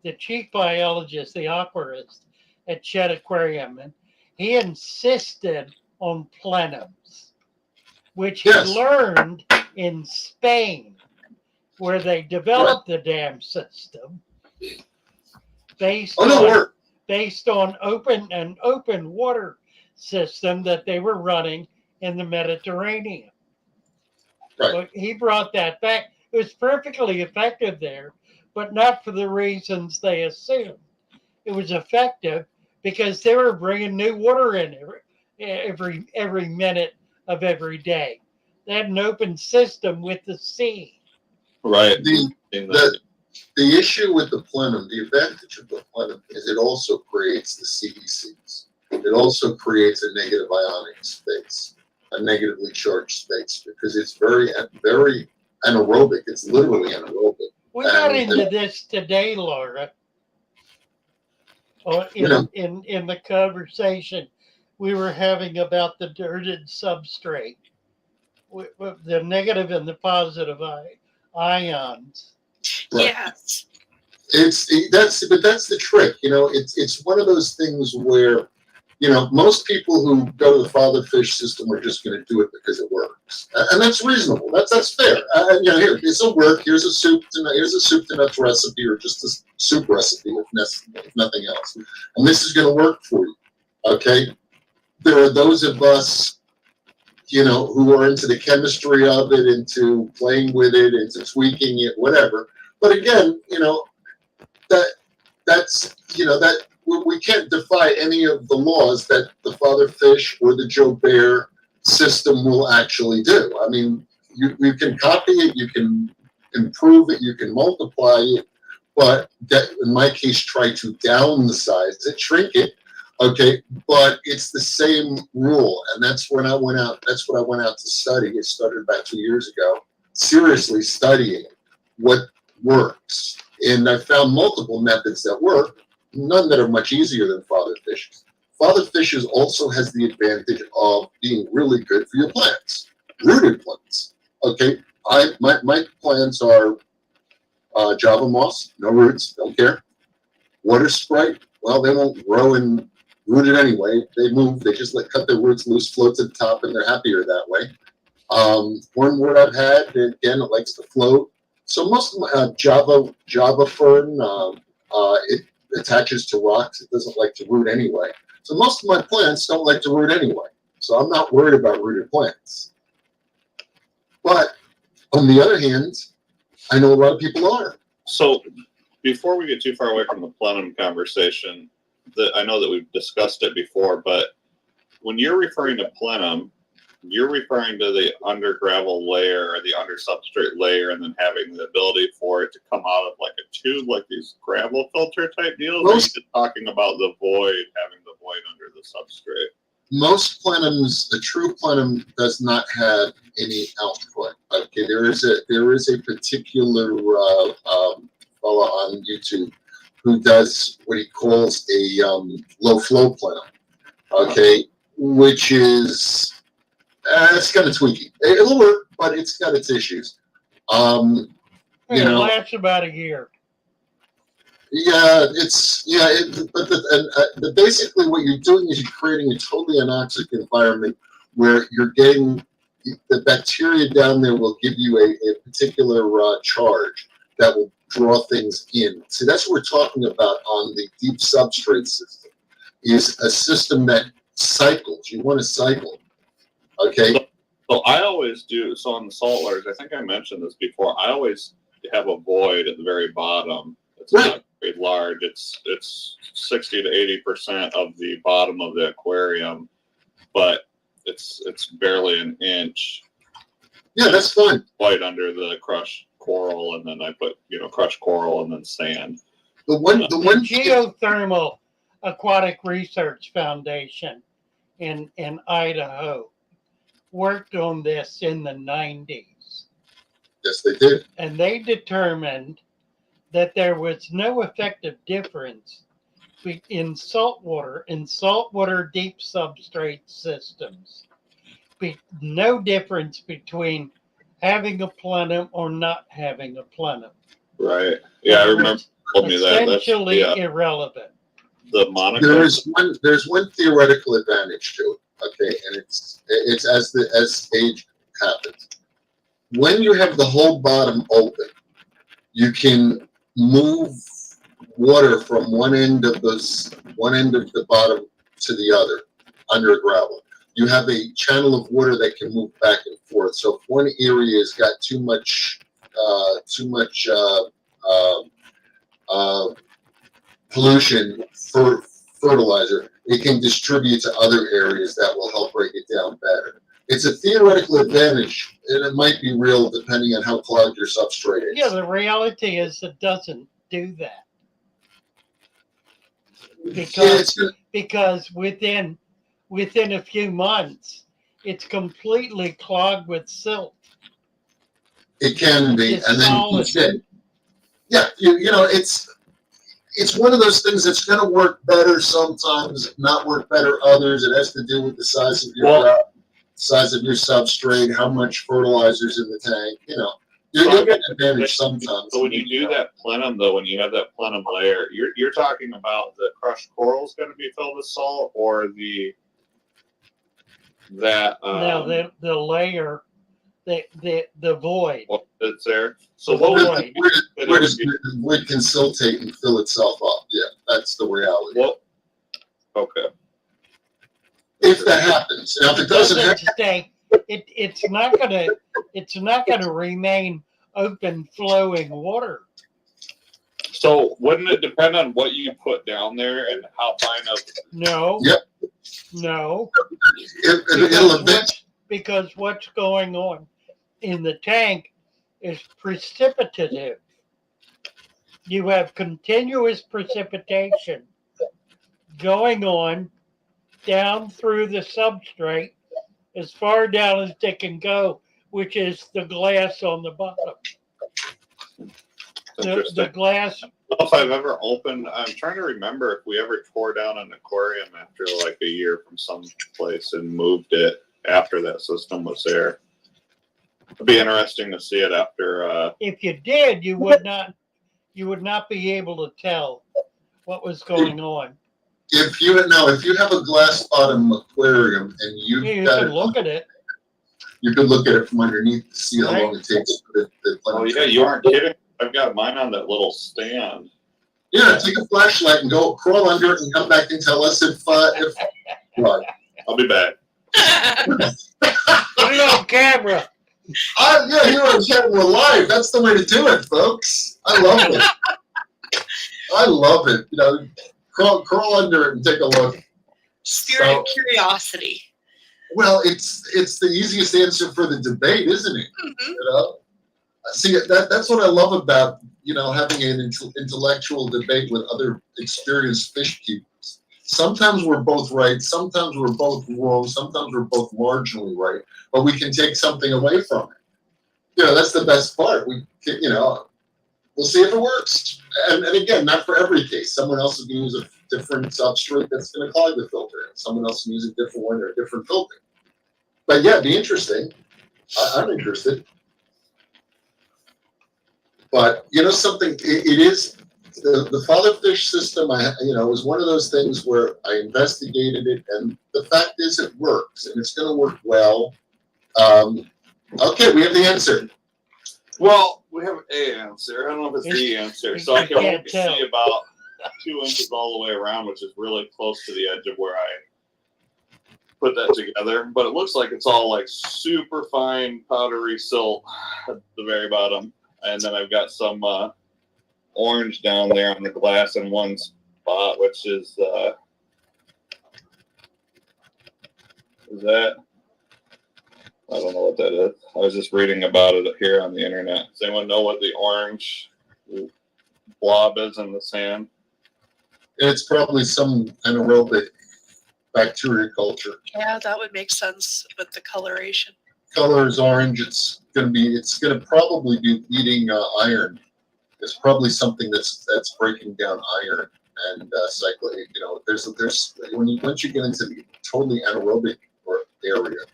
the chief biologist, the aquarist at Chet Aquarium, and he insisted on plenums, which he Yes. learned in Spain, where they developed the dam system based Oh no, on work. based on an open water system that they were running in the Mediterranean. Right. Well, he brought that back. It was perfectly effective there, but not for the reasons they assumed. It was effective because they were bringing new water in every minute of every day. They had an open system with the sea. Right. The issue with the plenum, the advantage of the plenum is it also creates the CDCs. It also creates a negative ionic space, a negatively charged space, because it's very anaerobic. It's literally anaerobic. We got into this today, Laura. In the conversation we were having about the dirted substrate, with the negative and the positive ions. Right. Yes. That's the trick. It's one of those things where, most people who go to the father fish system are just going to do it because it works, and that's reasonable. That's fair. Here, this will work. Here's a soup to nuts recipe, or just a soup recipe if nothing else, and this is going to work for you. Okay. There are those of us, who are into the chemistry of it, into playing with it, into tweaking it, whatever. But again, that we can't defy any of the laws that the father fish or the Joe Bear system will actually do. I mean, you can copy it, you can improve it, you can multiply it, but that, in my case, try to downsize it, shrink it. Okay, but it's the same rule, and that's when I went out. That's what I went out to study. It started about 2 years ago, seriously studying what works, and I found multiple methods that work. None that are much easier than father fishes. Father fishes also has the advantage of being really good for your plants, rooted plants. Okay, my plants are Java moss, no roots, don't care. Water sprite, well, they won't grow and root it anyway. They move, they just cut their roots loose, float to the top, and they're happier that way. Wormwood I've had, again, it likes to float. So most of my Java fern, it attaches to rocks. It doesn't like to root anyway. So most of my plants don't like to root anyway. So I'm not worried about rooted plants. But on the other hand, I know a lot of people are. So before we get too far away from the plenum conversation, I know that we've discussed it before, but when you're referring to plenum, you're referring to the under gravel layer or the under substrate layer, and then having the ability for it to come out of like a tube, like these gravel filter type deals. Or are you just talking about the void, having the void under the substrate? Most plenums, a true plenum does not have any output. Okay, there is a particular fellow on YouTube who does what he calls a low flow plenum. Okay, which is it's kind of tweaky. It'll work, but it's got its issues. It lasts about a year. Yeah, but basically what you're doing is you're creating a totally anoxic environment where you're getting the bacteria down there will give you a particular charge that will draw things in. See, that's what we're talking about on the deep substrate system, is a system that cycles. You want to cycle. Okay. So I always do. So on the salt layers, I think I mentioned this before. I always have a void at the very bottom. It's not very large. It's 60 to 80% of the bottom of the aquarium, but it's barely an inch. Yeah, that's fine. Void under the crushed coral, and then I put crushed coral and then sand. The one Geothermal Aquatic Research Foundation in Idaho worked on this in the 90s. Yes, they did. And they determined that there was no effective difference in saltwater deep substrate systems. No difference between having a plenum or not having a plenum. Right. Yeah, I remember. told me that. That's Essentially yeah, irrelevant. the Monaco. There's one theoretical advantage to it, okay, and it's as age happens. When you have the whole bottom open, you can move water from one end of the bottom to the other under gravel. You have a channel of water that can move back and forth. So if one area has got too much pollution for fertilizer, it can distribute to other areas that will help break it down better. It's a theoretical advantage, and it might be real depending on how clogged your substrate is. Yeah, the reality is it doesn't do that. Because within a few months, it's completely clogged with silt. It can be, It's and then solid. yeah, you know, it's one of those things that's going to work better sometimes, not work better others. It has to do with the size of your substrate, how much fertilizer's in the tank. You know, you'll get an advantage sometimes. So when you do that plenum, though, when you have that plenum layer, you're talking about the crushed coral is going to be filled with salt, or the layer, the void. What that's there. So The what void. Where does the void can siltate and fill itself up? Yeah, that's the reality. Well, okay. If that happens, now if it doesn't happen, it's not gonna remain open flowing water. So wouldn't it depend on what you put down there and how fine of? No. Yep. No. it'll eventually. Because what's going on in the tank is precipitative. You have continuous precipitation going on down through the substrate as far down as they can go, which is the glass on the bottom. The glass. I don't know if I've ever opened. I'm trying to remember if we ever tore down an aquarium after like a year from some place and moved it after that system was there. It'd be interesting to see it after. If you did, you would not be able to tell what was going on. If you have a glass bottom aquarium and you can look at it. You can look at it from underneath to see how long it takes for the Oh yeah, you aren't kidding. I've got mine on that little stand. Yeah, take a flashlight and go crawl under it and come back and tell us if right. I'll be back. Put it on camera. Yeah, you're on camera live. That's the way to do it, folks. I love it. I love it. You know, crawl under it and take a look. Spirit of curiosity. Well, it's the easiest answer for the debate, isn't it? Mm-hmm. You know, see that's what I love about having an intellectual debate with other experienced fish keepers. Sometimes we're both right, sometimes we're both wrong, sometimes we're both marginally right, but we can take something away from it. That's the best part. We'll see if it works. And again, not for every case. Someone else is going to use a different substrate that's going to clog the filter. Someone else can use a different one or a different filter. But yeah, it'd be interesting. I'm interested. But something, it is the fatherfish system. Was one of those things where I investigated it, and the fact is, it works, and it's going to work well. Okay, we have the answer. Well, we have a answer. I don't know if it's the answer. So I can only see about 2 inches all the way around, which is really close to the edge of where I put that together. But it looks like it's all like super fine powdery silt at the very bottom. And then I've got some orange down there on the glass in one spot, which is that? I don't know what that is. I was just reading about it here on the internet. Does anyone know what the orange blob is in the sand? It's probably some anaerobic bacteria culture. Yeah, that would make sense with the coloration. Color is orange. It's going to probably be eating iron. It's probably something that's breaking down iron and cycling. There's once you get into the totally anaerobic area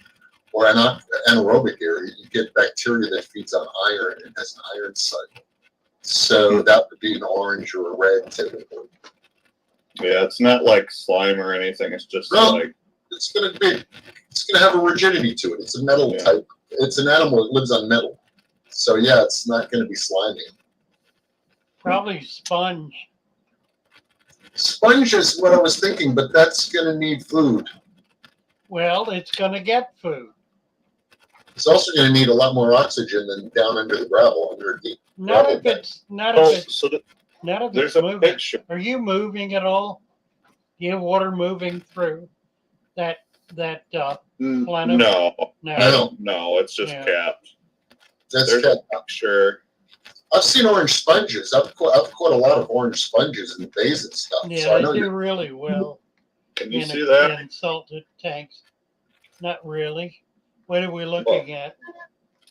or anaerobic area, you get bacteria that feeds on iron and has an iron cycle. So that would be an orange or a red typically. Yeah, it's not like slime or anything. It's just No. like It's gonna have a rigidity to it. It's a metal type. It's an animal that lives on metal. So yeah, it's not gonna be slimy. Probably sponge. Sponge is what I was thinking, but that's gonna need food. Well, it's going to get food. It's also gonna need a lot more oxygen than down under the gravel, under the Not gravel if bed. it's not oh, if it's so not if there's it's a moving. picture. Are you moving at all? Do you have water moving through that Plenum? No, No. no, it's just Yeah. capped. That's There's cat. a picture. I've seen orange sponges. I've caught a lot of orange sponges in the bays and stuff. Yeah, so I they know do really well Can you in, see that? in salted tanks. Not really. What are we looking at?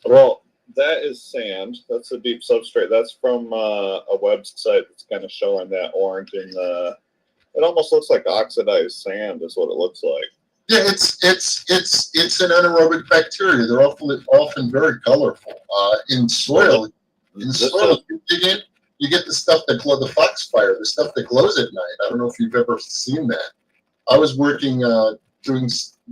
Well, that is sand. That's a deep substrate. That's from a website that's kind of showing that orange in the. It almost looks like oxidized sand, is what it looks like. Yeah, it's an anaerobic bacteria. They're often very colorful. In soil, This if you dig in, you get the stuff that the foxfire, the stuff that glows at night. I don't know if you've ever seen that. I was working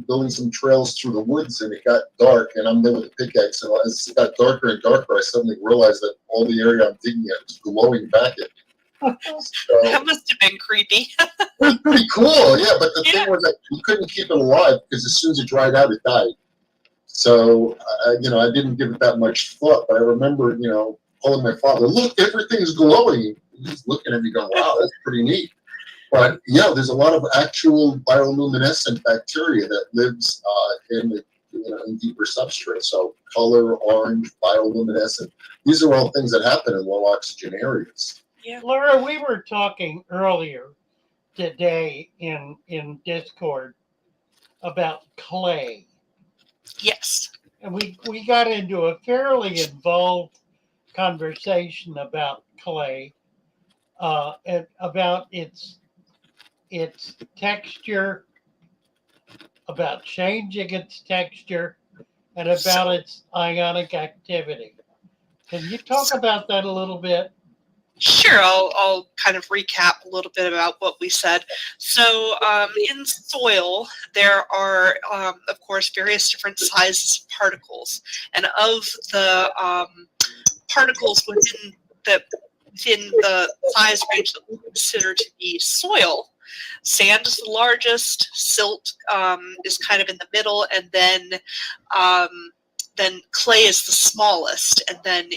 building some trails through the woods, and it got dark, and I'm there with a pickaxe, and as it got darker and darker, I suddenly realized that all the area I'm digging at was glowing back at me. So, That must have been creepy. it was pretty cool, yeah. But the Yeah. thing was that you couldn't keep it alive because as soon as it dried out, it died. So, I didn't give it that much thought. But I remember, calling my father, "Look, everything's glowing." He's looking at me, going, "Wow, that's pretty neat." But yeah, there's a lot of actual bioluminescent bacteria that lives in deeper substrate. So color, orange, bioluminescent. These are all things that happen in low oxygen areas. Yeah. Laura, we were talking earlier today in Discord about clay. Yes. And we got into a fairly involved conversation about clay, and about its texture, about changing its texture, and about its ionic activity. Can you talk about that a little bit? Sure, I'll kind of recap a little bit about what we said. So in soil, there are, of course, various different sizes of particles. And of the particles within the size range that we consider to be soil, sand is the largest, silt is kind of in the middle, and then clay is the smallest, and then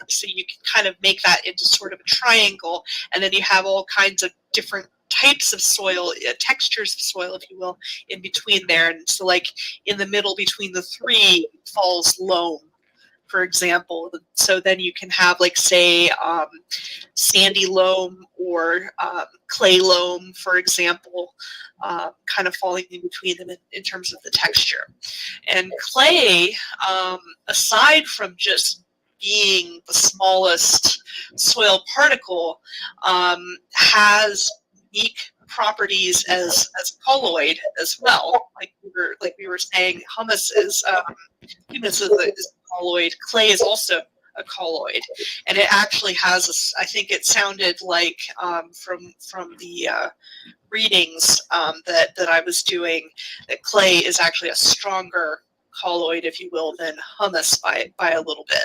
so you can kind of make that into sort of a triangle, and then you have all kinds of different types of soil, textures of soil, if you will, in between there. And so like in the middle between the three falls loam, for example. So then you can have, like, say, sandy loam or clay loam, for example, kind of falling in between them in terms of the texture. And clay, aside from just being the smallest soil particle, has unique properties as colloid as well. Like we were saying, humus is colloid. Clay is also a colloid, and it actually has I think it sounded like from the readings that I was doing, that clay is actually a stronger colloid, if you will, than humus by a little bit.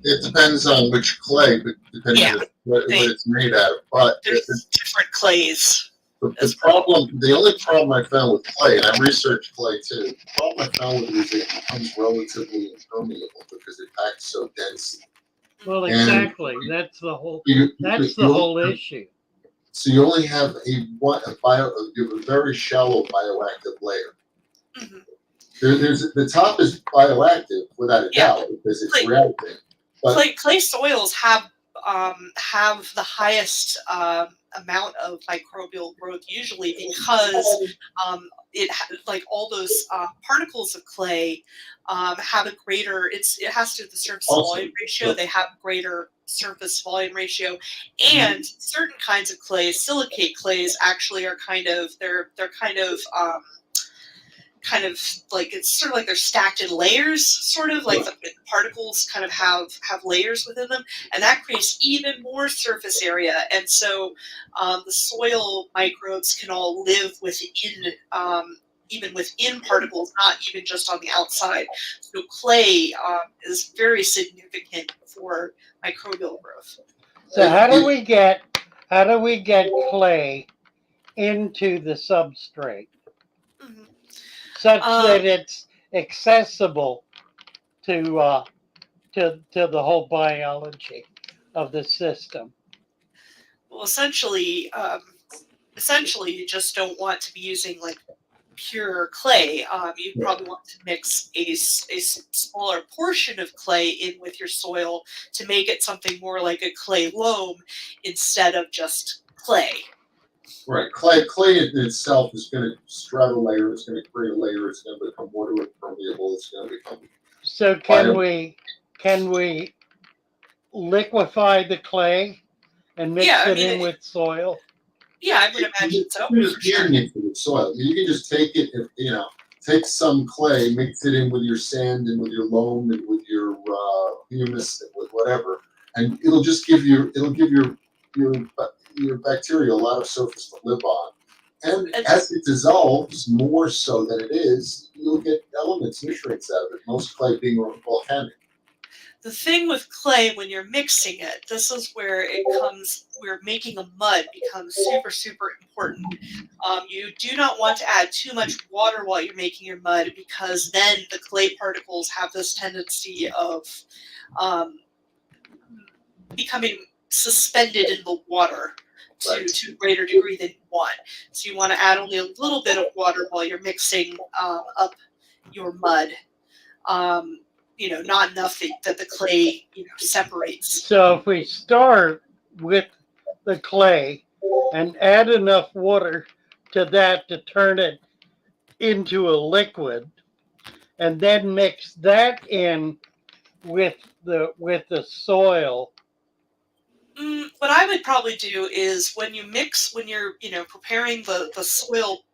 It depends on which clay, but depending on what it's made out of. But there's different clays. The only problem I found with clay, and I researched clay too, the problem I found with it is it becomes relatively impermeable because it packs so dense. Well, exactly. That's the whole whole issue. So you only have you have a very shallow bioactive layer. Mm-hmm. The top is bioactive without a doubt because it's reacting. But clay soils have the highest amount of microbial growth usually because like all those particles of clay have a greater. It has to do with the surface volume ratio. They have greater surface volume ratio, and certain kinds of clays, silicate clays, actually are kind of they're kind of kind of like, it's sort of like they're stacked in layers, sort of like the particles kind of have layers within them, and that creates even more surface area. And so the soil microbes can all live within, even within particles, not even just on the outside. So clay is very significant for microbial growth. So how do we get clay into the substrate Mhm. such that it's accessible to the whole biology of the system? Well, essentially, you just don't want to be using like pure clay. You probably want to mix a smaller portion of clay in with your soil to make it something more like a clay loam instead of just clay. Right. Clay in itself is going to straddle a layer. It's going to create a layer. It's going to become water permeable. It's going to become. So can we liquefy the clay and mix Yeah, I it mean, in with soil? Yeah, I would imagine so. You're just For sure. gearing it to the soil. You can just take it, take some clay, mix it in with your sand and with your loam and with your humus and with whatever, and it'll give your bacteria a lot of surface to live on. And as it dissolves more so than it is, you'll get elements, nutrients out of it. Most clay being volcanic. The thing with clay, when you're mixing it, this is where making a mud becomes super, super important. You do not want to add too much water while you're making your mud, because then the clay particles have this tendency of becoming suspended in the water to a greater degree than you want. So you want to add only a little bit of water while you're mixing up your mud. Not enough that the clay, separates. So if we start with the clay and add enough water to that to turn it into a liquid, and then mix that in with the soil. What I would probably do is when you're preparing the soil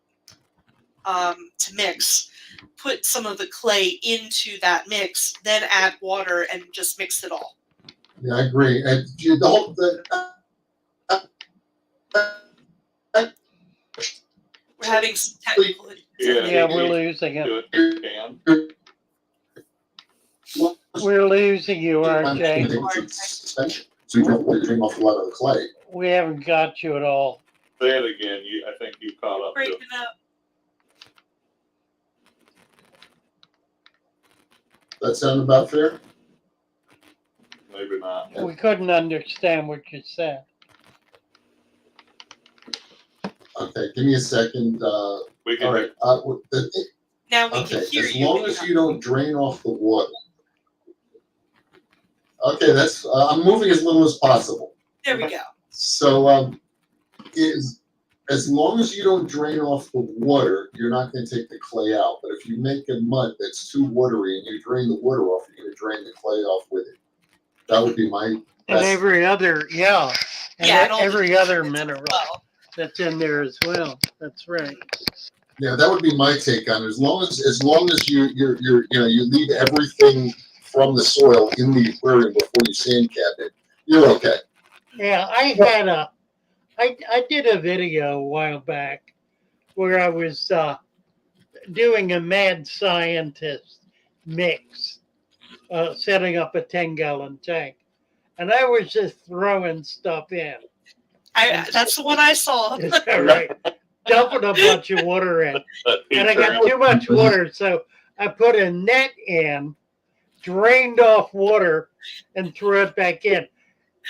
to mix, put some of the clay into that mix, then add water and just mix it all. Yeah, I agree. And We're having some technical issues. Yeah, we're losing it. We're losing you, RJ. So you don't really drink off a lot of the clay. We haven't got you at all. Say it again. I think you caught up to Breaking it. up. That sound about fair? Maybe not. We couldn't understand what you said. Okay, give me a second. We can. All right. Now we Okay, can hear as you. long as you don't drain off the water. Okay, that's. I'm moving as little as possible. There we go. So, as long as you don't drain off the water, you're not going to take the clay out. But if you make a mud that's too watery and you drain the water off, you're going to drain the clay off with it. That would be my. And every other, and every other mineral well. that's in there as well. That's right. Yeah, that would be my take on it. As long as you leave everything from the soil in the aquarium before you sand cap it, you're okay. Yeah, I did a video a while back where I was doing a mad scientist mix, setting up a 10-gallon tank, and I was just throwing stuff in. That's the one I saw. Right, dumping a bunch of water in, and I got too much water, so I put a net in, drained off water, and threw it back in.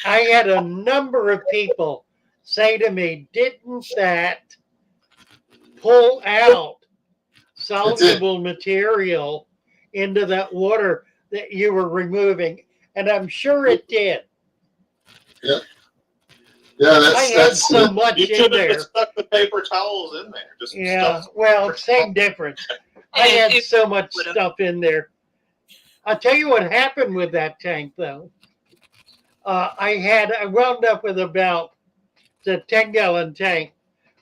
I had a number of people say to me, "Didn't that pull out soluble material into that water that you were removing?" And I'm sure it did. Yeah. Yeah, I had so much in there. Just stuck the paper towels in there. Well, same difference. I had so much stuff in there. I'll tell you what happened with that tank, though. I wound up with about the 10-gallon tank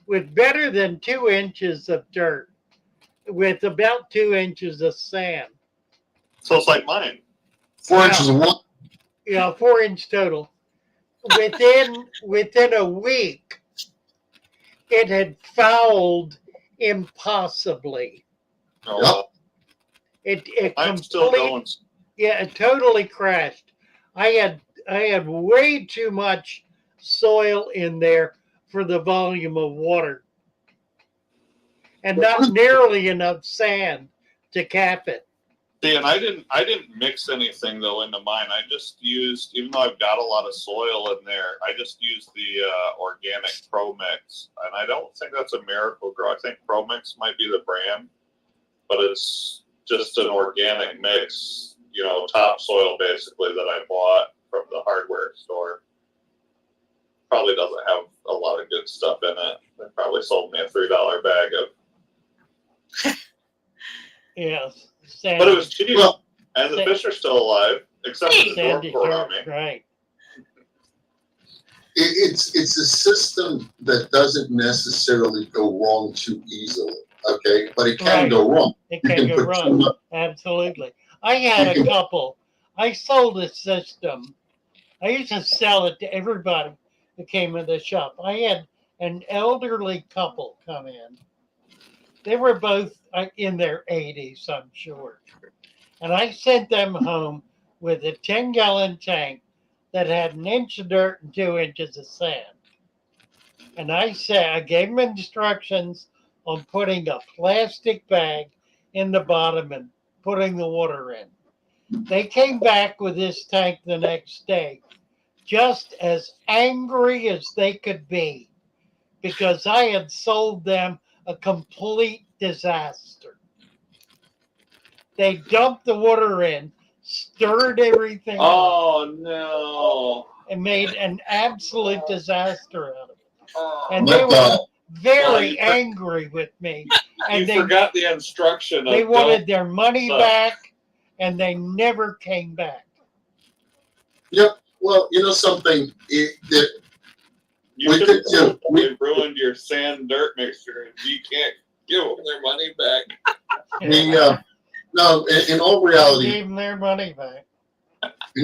with better than 2 inches of dirt. with about 2 inches of sand. So it's like mine. 4 inches of what? 4 inch total. Within a week, it had fouled impossibly. Oh, It I'm still going. Yeah, it totally crashed. I had way too much soil in there for the volume of water, and not nearly enough sand to cap it. See, and I didn't mix anything though into mine. I just used, even though I've got a lot of soil in there, I just used the organic Pro Mix, and I don't think that's a Miracle Grow. I think Pro Mix might be the brand, but it's just an organic mix, topsoil basically that I bought from the hardware store. Probably doesn't have a lot of good stuff in it. They probably sold me a $3 bag of. Yes, sandy, But it was cheap, Well, and the fish are still alive, except for the sandy dorm dirt, on me. right? It's a system that doesn't necessarily go wrong too easily. Okay, but it can Right. go wrong. It You can can go put too wrong. much. Absolutely. I had a couple. I sold a system. I used to sell it to everybody that came in the shop. I had an elderly couple come in. They were both in their 80s, I'm sure. And I sent them home with a 10-gallon tank that had an inch of dirt and 2 inches of sand. And I gave them instructions on putting a plastic bag in the bottom and putting the water in. They came back with this tank the next day, just as angry as they could be, because I had sold them a complete disaster. They dumped the water in, stirred everything up, Oh no! and made an absolute disaster out of it. Oh, And they were well, very you angry with me. And you they forgot the instruction. they of wanted their money suck. back, and they never came back. Yep. Well, you know something. You We could could do- have ruined your sand dirt mixture, and you can't give them their money back. No. In all reality, Gave them their money back. we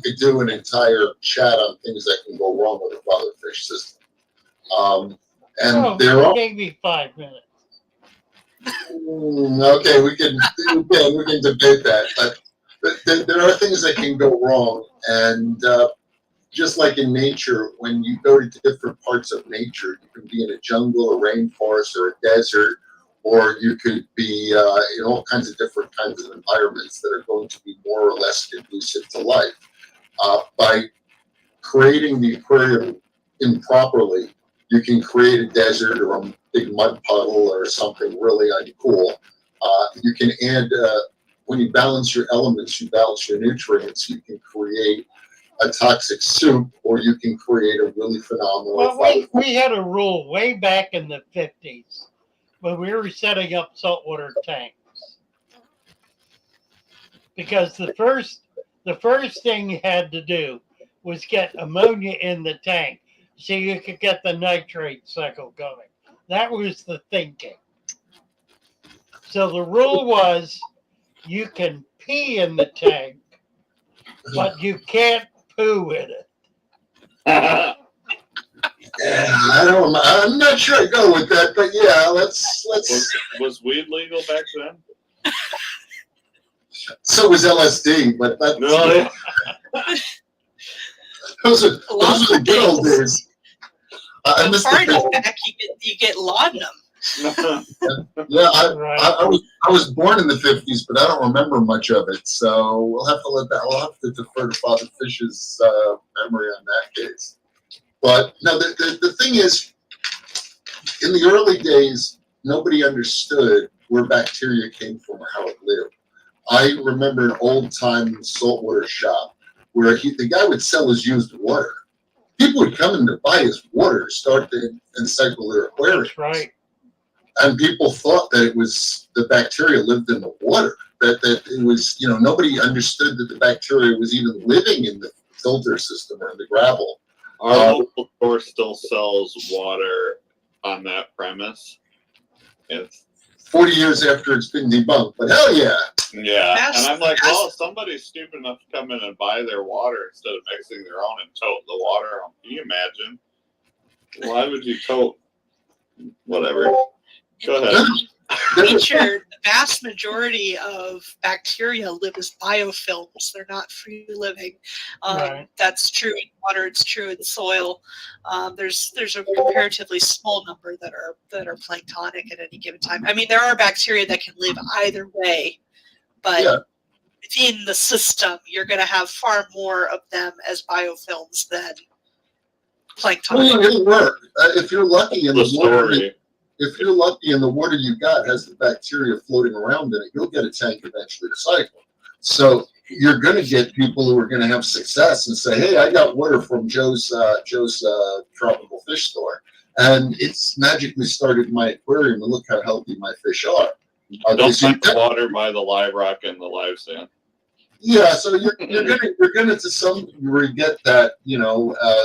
could do an entire chat on things that can go wrong with a fatherfish system. And there I are gave you 5 minutes. okay. We can debate that, but there are things that can go wrong, and just like in nature, when you go to different parts of nature, you can be in a jungle, a rainforest, or a desert, or you could be in all kinds of different kinds of environments that are going to be more or less conducive to life. By creating the aquarium improperly, you can create a desert or a big mud puddle or something really uncool. You can add, when you balance your elements, you balance your nutrients, you can create a toxic soup, or you can create a really phenomenal. Well, we had a rule way back in the 50s when we were setting up saltwater tanks. Because the first thing you had to do was get ammonia in the tank so you could get the nitrate cycle going. That was the thinking. So the rule was you can pee in the tank, but you can't poo in it. Yeah, I'm not sure I go with that, but yeah, let's. Was weed legal back then? So was LSD, but that's No. those are the good old days. I missed Far enough the back, you get laudanum. yeah, Right. I was born in the 50s, but I don't remember much of it. So we'll have to defer to Father Fish's memory on that case. But no, the thing is, in the early days, nobody understood where bacteria came from or how it lived. I remember an old-time saltwater shop where the guy would sell his used water. People would come in to buy his water, start to encycle their aquariums. That's right. And people thought that it was the bacteria lived in the water. That it was, nobody understood that the bacteria was even living in the filter system or in the gravel. Our local store still sells water on that premise. It's 40 years after it's been debunked. But hell yeah. Yeah, and I'm like, well, if somebody's stupid enough to come in and buy their water instead of mixing their own and tote the water home, can you imagine? Why would you tote whatever? Go ahead. Nature, the vast majority of bacteria live as biofilms. They're not free living. Right. That's true in water. It's true in soil. There's a comparatively small number that are planktonic at any given time. I mean, there are bacteria that can live either way, but Yeah. within the system, you're going to have far more of them as biofilms than plankton. Well, it'll work. If you're lucky in The the water, story. if you're lucky and the water you got has the bacteria floating around in it, you'll get a tank eventually to cycle. So you're going to get people who are going to have success and say, "Hey, I got water from Joe's tropical fish store, and it's magically started my aquarium, and look how healthy my fish are." Don't drink the water by the live rock and the live sand. Yeah, so you're gonna to some degree get that,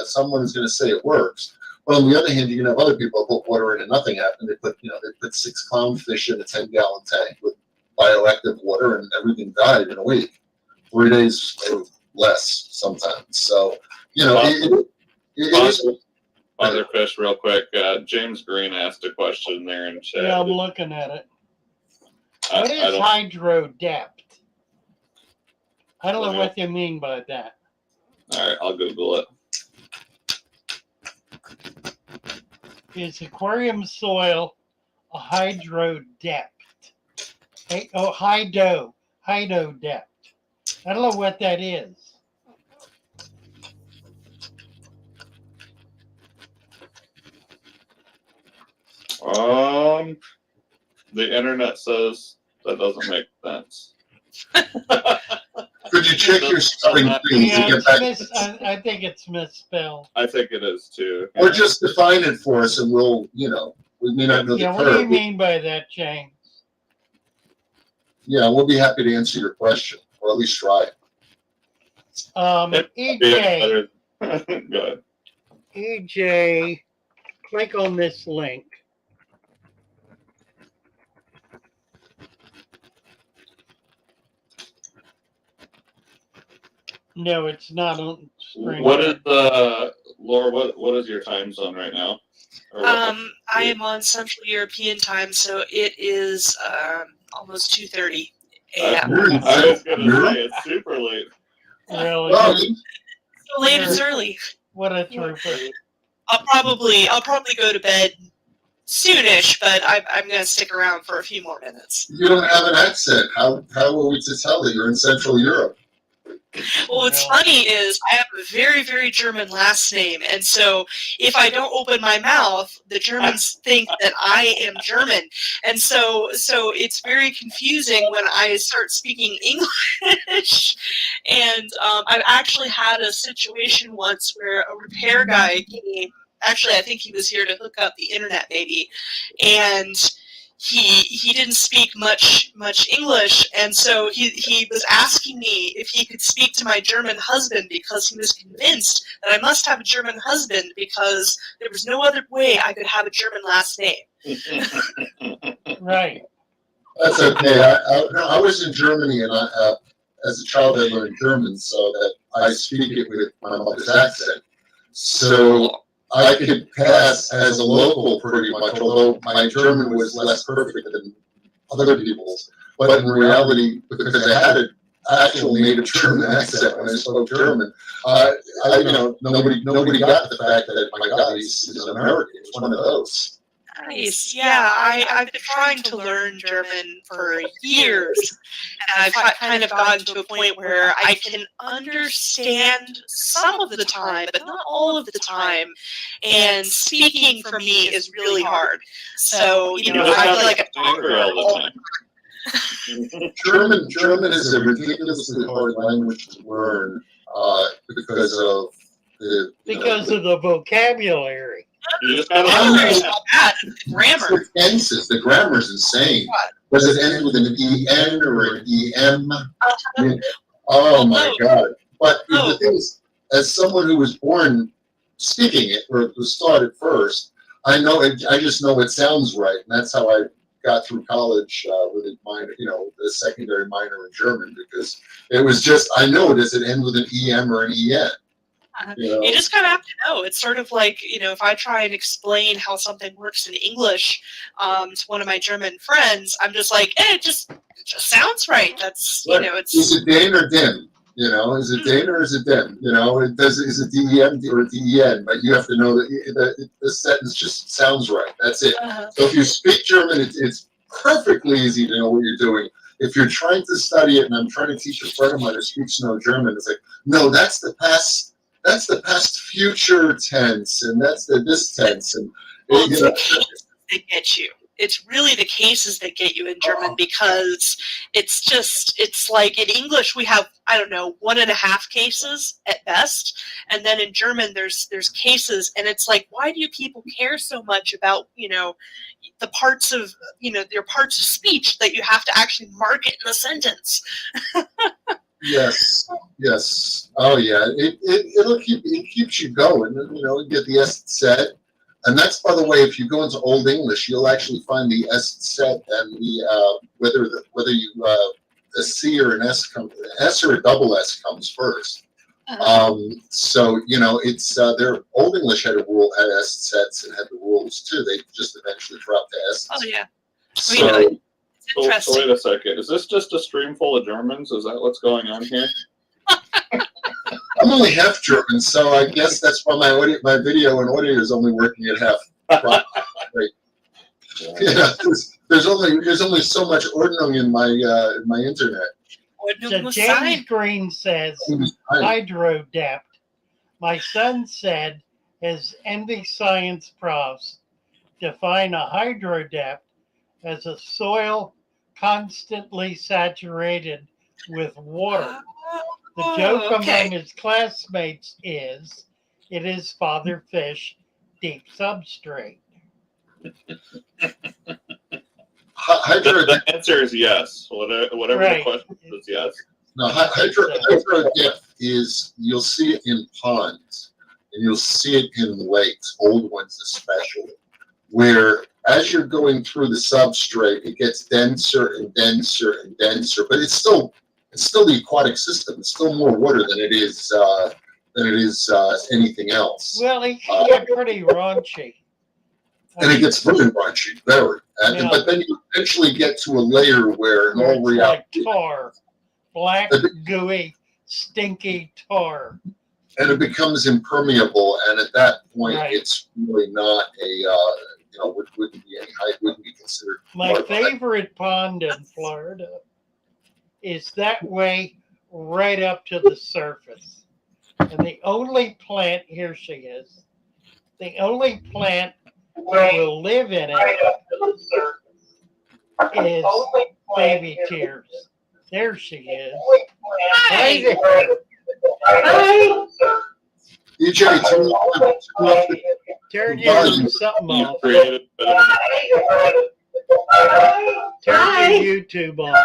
someone's gonna say it works. But on the other hand, you're gonna have other people put water in and nothing happened. They put 6 clownfish in a 10-gallon tank with bioactive water and everything died in a week, 3 days or less sometimes. So it is. Other fish, real quick. James Green asked a question there in chat. Yeah, I'm looking at it. I What is don't- hydro depth? I don't know what they mean by that. All right, I'll Google it. Is aquarium soil a hydro depth? Hydro depth. I don't know what that is. The internet says that doesn't make sense. Could you check your spelling, please, Yeah, and get back? I think it's misspelled. I think it is too. Or just define it for us, and we'll, we may not know the Yeah, what do you term. mean by that, James? Yeah, we'll be happy to answer your question, or at least try. EJ, Go ahead. EJ, click on this link. No, it's not on screen. What is Laura? What is your time zone right now? Or what- I am on Central European time, so it is almost 2:30 a.m. I was gonna say it's super late. Really? Well, So late is early. What a trooper. I'll probably go to bed soonish, but I'm going to stick around for a few more minutes. you don't have an accent. How are we to tell that you're in Central Europe? Well, what's funny is I have a very, very German last name, and so if I don't open my mouth, the Germans think that I am German, and so it's very confusing when I start speaking English. And I've actually had a situation once where a repair guy came. Actually, I think he was here to hook up the internet, maybe, and he didn't speak much English, and so he was asking me if he could speak to my German husband because he was convinced that I must have a German husband because there was no other way I could have a German last name. Right. That's okay. I was in Germany, and as a child, I learned German, so that I speak it with my mother's accent. So I could pass as a local pretty much, although my German was less perfect than other people's. But in reality, because I had an actual native German accent when I spoke German, nobody got the fact that, my God, he's an American. It's one of those. Nice. Yeah, I've been trying to learn German for years, and I've kind of gotten to a point where I can understand some of the time, but not all of the time. And speaking for me is really hard. So, I feel like I'm angry all the time. German is a ridiculously hard language to learn because of the vocabulary. You just gotta it's not bad. The grammar. the tenses. The grammar's insane. Does it end with an EN or an EM? Oh my God. But the thing is, as someone who was born speaking it, or was taught it first, I just know it sounds right, and that's how I got through college with a minor, a secondary minor in German, because it was just, I know, does it end with an EM or an EN? You just kind of have to know. It's sort of like, if I try and explain how something works in English to one of my German friends, I'm just like, it just sounds right. That's, it's. Is it den or dim? Is it den or is it dim? Is it DEM or DEN? But you have to know that the sentence just sounds right. That's it. So if you speak German, it's perfectly easy to know what you're doing. If you're trying to study it, and I'm trying to teach a friend of mine who speaks no German, it's like, no, that's the past. That's the past future tense, and that's the this tense, and It's the cases that get you. It's really the cases that get you in German, because it's like in English we have, I don't know, 1.5 cases at best, and then in German there's cases, and it's like, why do you people care so much about the parts of your parts of speech that you have to actually mark it in a sentence? Yes. Oh yeah. It keeps you going. You get the S set, and that's, by the way, if you go into Old English, you'll actually find the S set and the whether you a C or an S S or a double S comes first. So it's their Old English had S sets and had the rules too. They just eventually dropped to S. Oh yeah. So. Interesting. So wait a second. Is this just a stream full of Germans? Is that what's going on here? I'm only half German, so I guess that's why my video and audio is only working at half. Right. Yeah, there's only so much Ordnung in my internet. So James Green says hydro depth. My son said his envy science profs define a hydro depth as a soil constantly saturated with water. The joke among his classmates is, it is father fish deep substrate. The answer is yes. Whatever Right. the question is, yes. No, hydro depth is, you'll see it in ponds, and you'll see it in lakes, old ones especially, where as you're going through the substrate, it gets denser and denser and denser, but it's still the aquatic system. It's still more water than it is anything else. Well, it can get pretty raunchy. And it gets very raunchy, very. But then you eventually get to a layer where, in all reality, like tar, black, gooey, stinky tar, and it becomes impermeable. And at that point, it's really not wouldn't be considered. My favorite pond in Florida is that way right up to the surface. And the only plant, here she is, the only plant that will live in it is baby tears. There she is. Hi. Hi. EJ, turn your something off. Turn your YouTube off.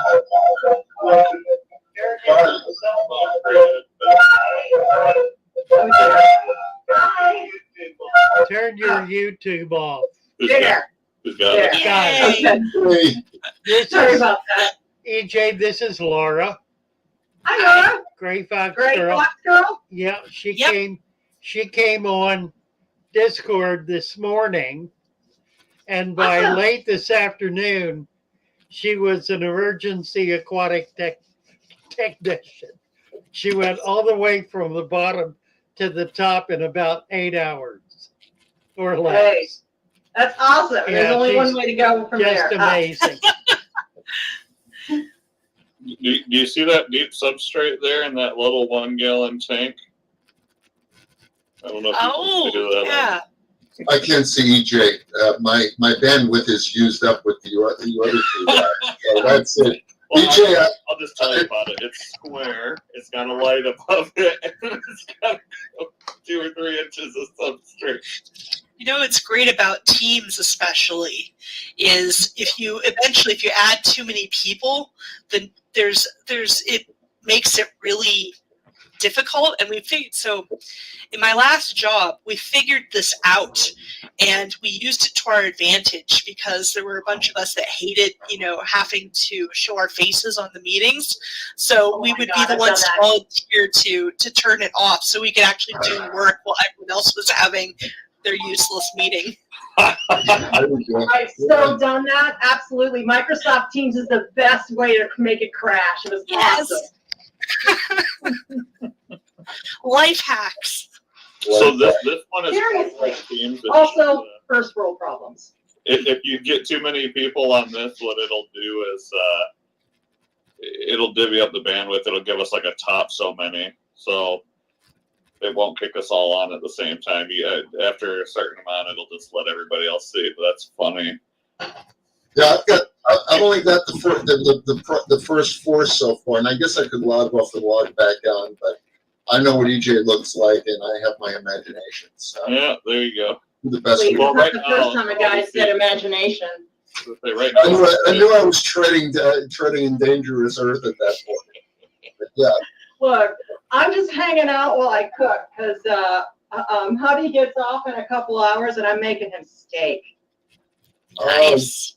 Turn your YouTube off. There. Got it. Sorry about that. EJ, this is Laura. Hi, Laura. Gray Fox Great Girl. Fox Girl. Yeah, she came on Discord this morning, and by late this afternoon, she was an emergency aquatic technician. She went all the way from the bottom to the top in about 8 hours or less. Hey, that's awesome. Yeah, There's only one way to go from there. Just amazing. Do you see that deep substrate there in that little 1 gallon tank? I don't know if you can see that. Yeah. I can't see EJ. My bandwidth is used up with the other two guys. So that's it. Well, EJ, I'll just tell you about it. It's square. It's got a light above it, and it's got 2 or 3 inches of substrate. What's great about teams, especially, is if you add too many people, then it makes it really difficult, and we figured, so in my last job we figured this out, and we used it to our advantage because there were a bunch of us that hated, you know, having to show our faces on the meetings, so we would be the ones to volunteer to turn it off so we could actually do work while everyone else was having their useless meeting. I've so done that. Absolutely. Microsoft Teams is the best way to make it crash. It was awesome. Life hacks. So this one is Seriously. Teams. Also, first world problems. If you get too many people on this, what it'll do is it'll divvy up the bandwidth. It'll give us like a top so many. So it won't kick us all on at the same time. After a certain amount, it'll just let everybody else see. But that's funny. Yeah, I've only got the first 4 so far, and I guess I could log off and log back on, but I know what EJ looks like, and I have my imagination. So Yeah, there you go. the best. Wait, Well, that's right the first now, time a guy said imagination. Right now, I knew I was treading in dangerous earth at that point. But yeah. Look, I'm just hanging out while I cook because hubby gets off in a couple hours and I'm making him steak. Nice.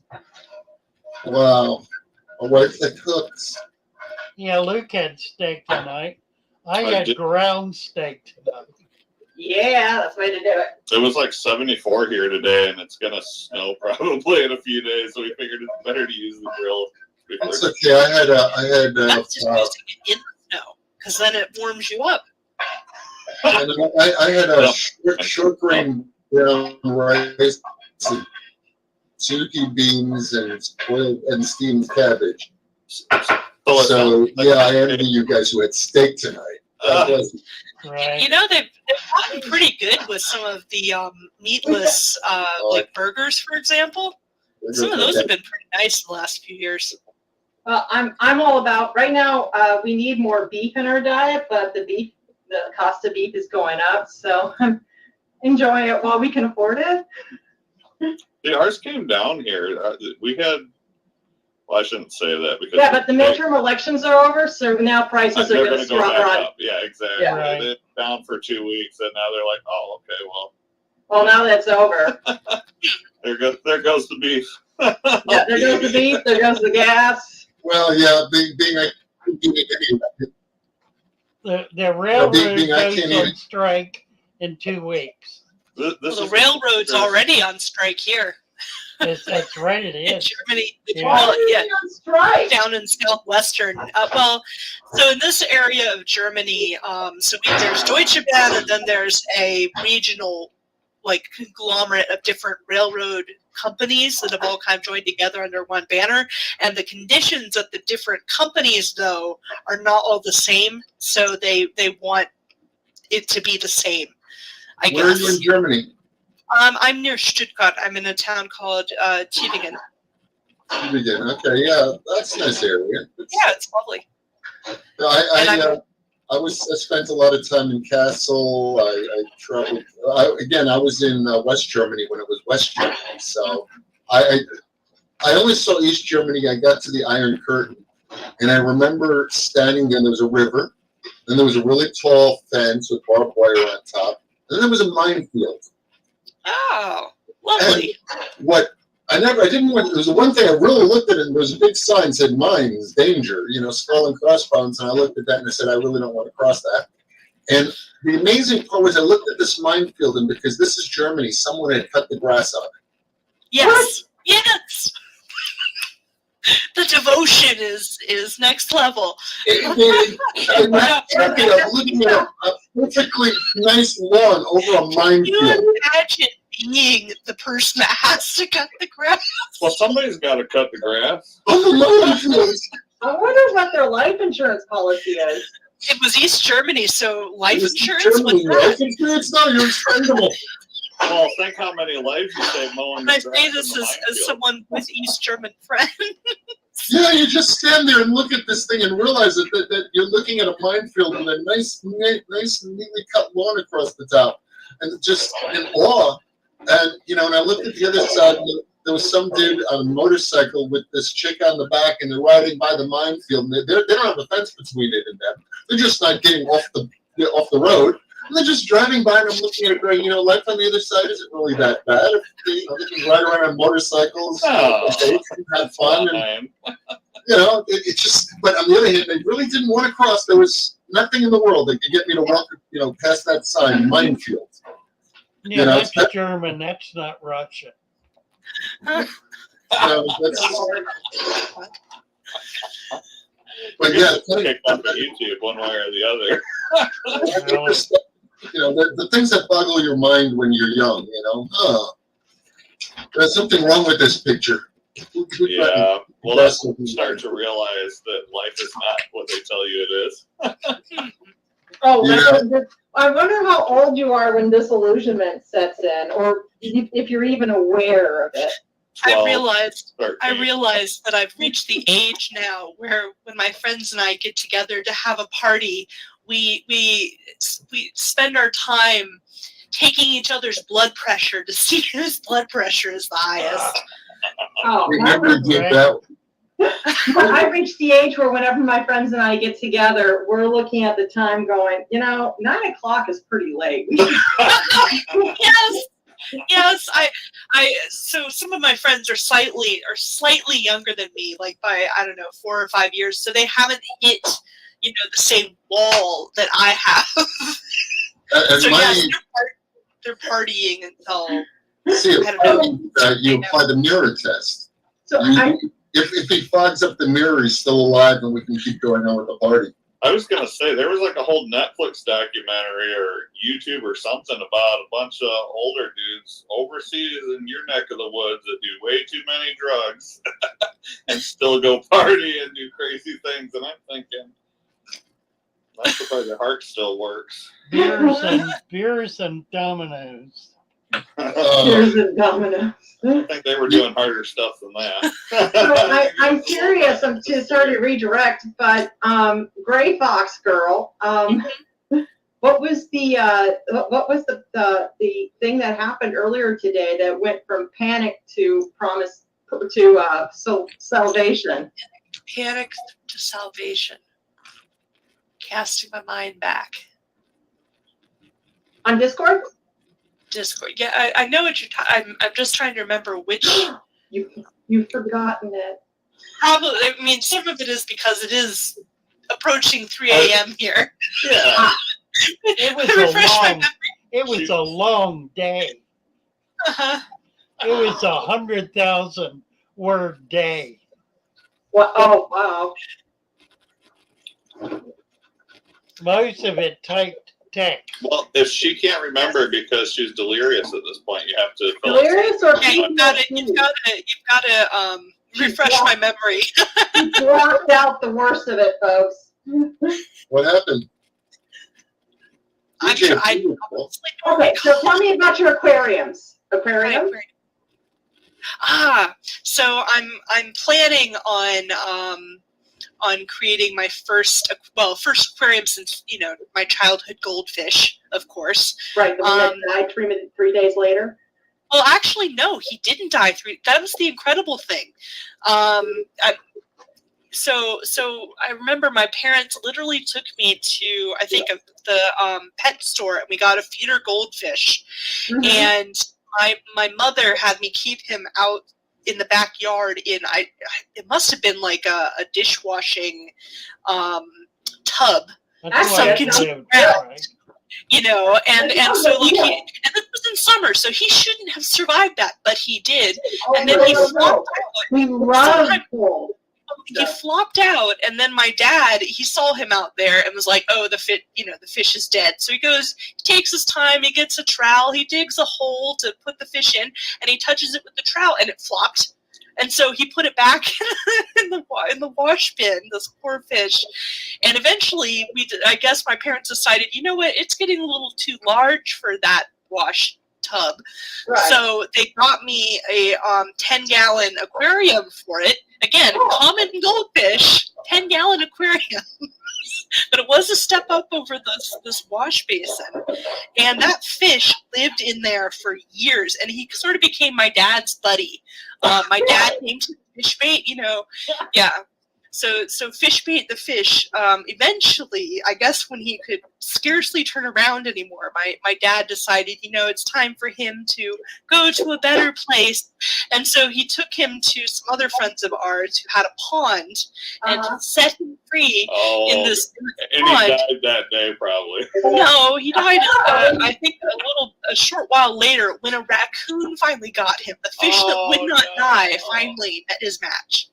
Wow. A wife that cooks. Yeah, Luke had steak tonight. I I had did- ground steak tonight. Yeah, that's the way to do it. it was like 74 here today, and it's gonna snow probably in a few days. So we figured it's better to use the grill. Before. It's okay. I had That's just using it in the snow, because then it warms you up. and I had a short grain brown rice, zucchini beans, and boiled and steamed cabbage. So yeah, I envy you guys who had steak tonight. That was- Right. You know, they've gotten pretty good with some of the meatless like burgers, for example. Some of those have been pretty nice the last few years. Well, I'm all about right now. We need more beef in our diet, but the cost of beef is going up. So I'm enjoying it while we can afford it. Yeah, ours came down here. We had. Well, I shouldn't say that because. Yeah, but the midterm elections are over, so now prices are they're going to go back run. up. Yeah, exactly. Yeah. Right. They've been down for 2 weeks, and now they're like, oh, okay, well, Well, now that's over. there goes the beef. Yeah, there goes the beef. There goes the gas. Well, yeah, being The railroad being I goes can't on even- strike in 2 weeks. This Well, the is- railroad's already on strike here That's right, it in is. Germany. They Yeah. call it, yeah, on strike. down in southwestern. Well, so in this area of Germany, there's Deutsche Bahn, and then there's a regional, like, conglomerate of different railroad companies that have all kind of joined together under one banner. And the conditions of the different companies, though, are not all the same. So they want it to be the same, I Where are you guess. in Germany? I'm near Stuttgart. I'm in a town called Tübingen. Okay, yeah, that's a nice area. Yeah, it's lovely. I spent a lot of time in Kassel. I traveled. I was in West Germany when it was West Germany. So I only saw East Germany. I got to the Iron Curtain, and I remember standing there. There was a river, and there was a really tall fence with barbed wire on top, and then there was a minefield. Oh, lovely. I didn't want, there was the one thing I really looked at, and there was a big sign said mines, danger, skull and crossbones, and I looked at that and I said, I really don't want to cross that. And the amazing part was I looked at this minefield, and because this is Germany, someone had cut the grass on it. Yes, yes. The devotion is next level. I'm looking at a perfectly nice lawn over a Can you minefield. imagine being the person that has to cut the grass? Well, somebody's got to cut the grass. On the minefield. I wonder what their life insurance policy is. It was East Germany, so life It was insurance? Germany. What's that? Life insurance? No, you're expendable. Well, think how many lives you save mowing And I the grass say in this the as minefield. someone with East German friends. Yeah, you just stand there and look at this thing and realize that you're looking at a minefield with a nice, neatly cut lawn across the top, and just in awe. And and I looked at the other side, and there was some dude on a motorcycle with this chick on the back, and they're riding by the minefield. And they don't have a fence between it and them. They're just not getting off the off the road. And then just driving by and I'm looking at it going, life on the other side isn't really that bad. If they can ride around on motorcycles, have fun. And, it's just, but on the other hand, they really didn't want to cross. There was nothing in the world that could get me to walk, past that sign, minefield. Yeah, that's German, that's not Russian. But yeah, Kicked off of YouTube one way or the other. The things that boggle your mind when you're young, there's something wrong with this picture. Yeah, well, that's when you start to realize that life is not what they tell you it is. I wonder how old you are when disillusionment sets in, or if you're even aware of it. 12, I realized that I've reached the age now where when my friends and I get together to have a party, we spend our time taking each other's blood pressure to see whose blood pressure is the highest. We never did that. I reached the age where whenever my friends and I get together, we're looking at the time going, 9 o'clock is pretty late. Yes. So some of my friends are slightly younger than me, like by, 4 or 5 years. So they haven't hit, the same wall that I have. So yes, they're partying until, you apply the mirror test. So if he fogs up the mirror, he's still alive and we can keep going on with the party. I was going to say, there was like a whole Netflix documentary or YouTube or something about a bunch of older dudes overseas in your neck of the woods that do way too many drugs and still go party and do crazy things. And I'm thinking, I'm surprised your heart still works. Beers and dominoes. Beers and dominoes. I think they were doing harder stuff than that. So I'm curious. I'm sorry to redirect, but Gray Fox Girl. What was the thing that happened earlier today that went from panic to promise to salvation? Panic to salvation. Casting my mind back. On Discord? Discord. Yeah, I know what you're talking. I'm just trying to remember which. You've forgotten it. Probably. I mean, some of it is because it is approaching 3 a.m. here. Yeah. It was a long day. Uh-huh. It was 100,000 word day. Well, oh wow. Most of it typed text. Well, if she can't remember because she's delirious at this point, you have to. Delirious or Yeah, you've got to refresh my memory. You blocked out the worst of it, folks. What happened? Okay, so tell me about your aquariums. Aquarium? So I'm planning on creating my first aquarium since my childhood goldfish, of course. Right, the one that died 3 days later. Well, actually, no, he didn't die. That was the incredible thing. So I remember my parents literally took me to, I think, the pet store, and we got a feeder goldfish. Mm-hmm. And my mother had me keep him out in the backyard it must have been like a dishwashing tub. That's and so like and this was in summer, so he shouldn't have survived that, but he did. And then he flopped out. He flopped out, and then my dad, he saw him out there and was like, "Oh, the fish is dead." So he goes, he takes his time, he gets a trowel, he digs a hole to put the fish in, and he touches it with the trowel, and it flopped. And so he put it back in the wash bin, this poor fish. And eventually, I guess my parents decided, you know what, it's getting a little too large for that wash tub. Right. So they got me a 10-gallon aquarium for it. Again, common goldfish, 10-gallon aquarium. But it was a step up over this wash basin. And that fish lived in there for years, and he sort of became my dad's buddy. My dad came to the fish bait, yeah. So fish bait the fish. Eventually, I guess when he could scarcely turn around anymore, my dad decided, it's time for him to go to a better place. And so he took him to some other friends of ours who had a pond and set him free in this And pond. he died that day, probably. No, he died, I think, a short while later when a raccoon finally got him. The fish that would not die finally met his match.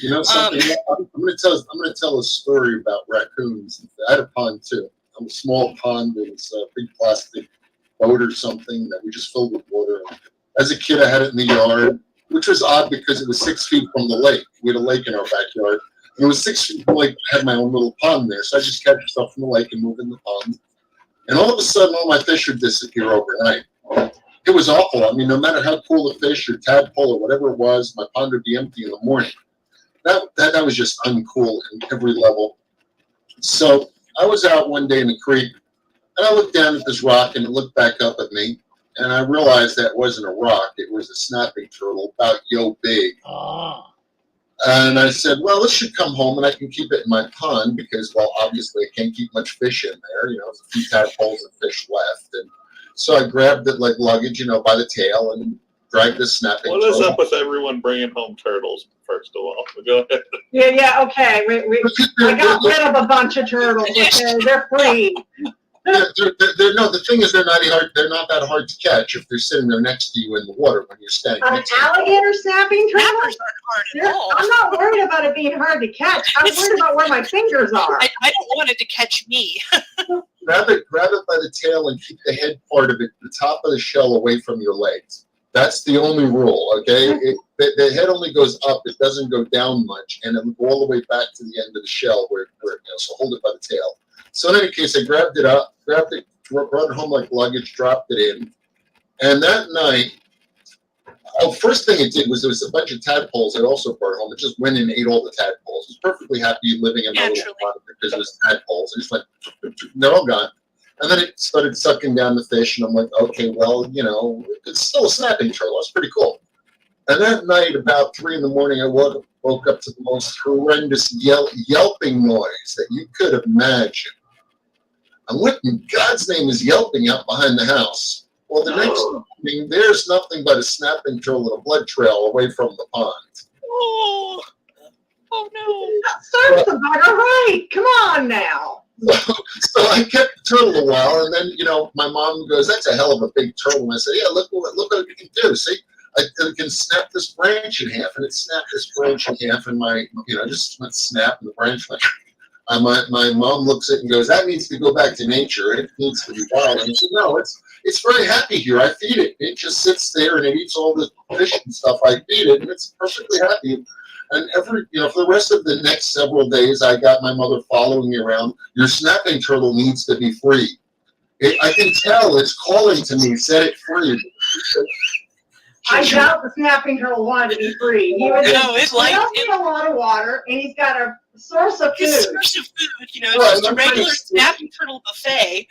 You know something? I'm going to tell a story about raccoons. I had a pond too. A small pond. It was a big plastic boat or something that we just filled with water. As a kid, I had it in the yard, which was odd because it was 6 feet from the lake. We had a lake in our backyard. And it was 6 feet from the lake. I had my own little pond there. So I just catch stuff from the lake and move in the pond. And all of a sudden, all my fish would disappear overnight. It was awful. I mean, no matter how cool the fish or tadpole or whatever it was, my pond would be empty in the morning. That was just uncool in every level. So I was out one day in the creek, and I looked down at this rock, and it looked back up at me, and I realized that wasn't a rock. It was a snapping turtle about yo big. And I said, well, this should come home, and I can keep it in my pond because, well, obviously I can't keep much fish in there. There's a few tadpoles and fish left. And so I grabbed it like luggage, by the tail and dragged the snapping turtle. What is up with everyone bringing home turtles, first of all? Go ahead. Yeah, okay. I got rid of a bunch of turtles. Okay? They're free. The thing is, they're not that hard to catch if they're sitting there next to you in the water when you're standing An next to them. alligator snapping turtle? Snappers aren't hard at all. I'm not worried about it being hard to catch. I'm worried about where my fingers are. I don't want it to catch me. Grab it by the tail and keep the head part of it, the top of the shell, away from your legs. That's the only rule, okay? The head only goes up; it doesn't go down much, and it'll go all the way back to the end of the shell where so hold it by the tail. So in any case, I grabbed it, brought it home like luggage, dropped it in, and that night, first thing it did was there was a bunch of tadpoles I also brought home. It just went and ate all the tadpoles. It was perfectly happy living in my little pond because it was tadpoles. It just went, they're all gone. And then it started sucking down the fish, and I'm like, okay, well, it's still a snapping turtle. That's pretty cool. And that night, about 3 in the morning, I woke up to the most horrendous yelping noise that you could imagine. And what in God's name is yelping out behind the house? Well, the next morning, there's nothing but a snapping turtle and a blood trail away from the pond. Oh no. Serves the bugger right. Come on now. So I kept the turtle a while, and then, my mom goes, that's a hell of a big turtle. And I said, yeah, look what you can do. See, I can snap this branch in half, and it snapped this branch in half, and just went snap, and the branch went. My mom looks at it and goes, that needs to go back to nature. It needs to be wild. And I said, no, it's very happy here. I feed it. It just sits there, and it eats all the fish and stuff I feed it, and it's perfectly happy. And for the rest of the next several days, I got my mother following me around. Your snapping turtle needs to be free. I can tell it's calling to me. Set it free. I doubt the snapping turtle wanted to be free. He was need a lot of water, and he's got a source of food. Just a regular snapping turtle buffet.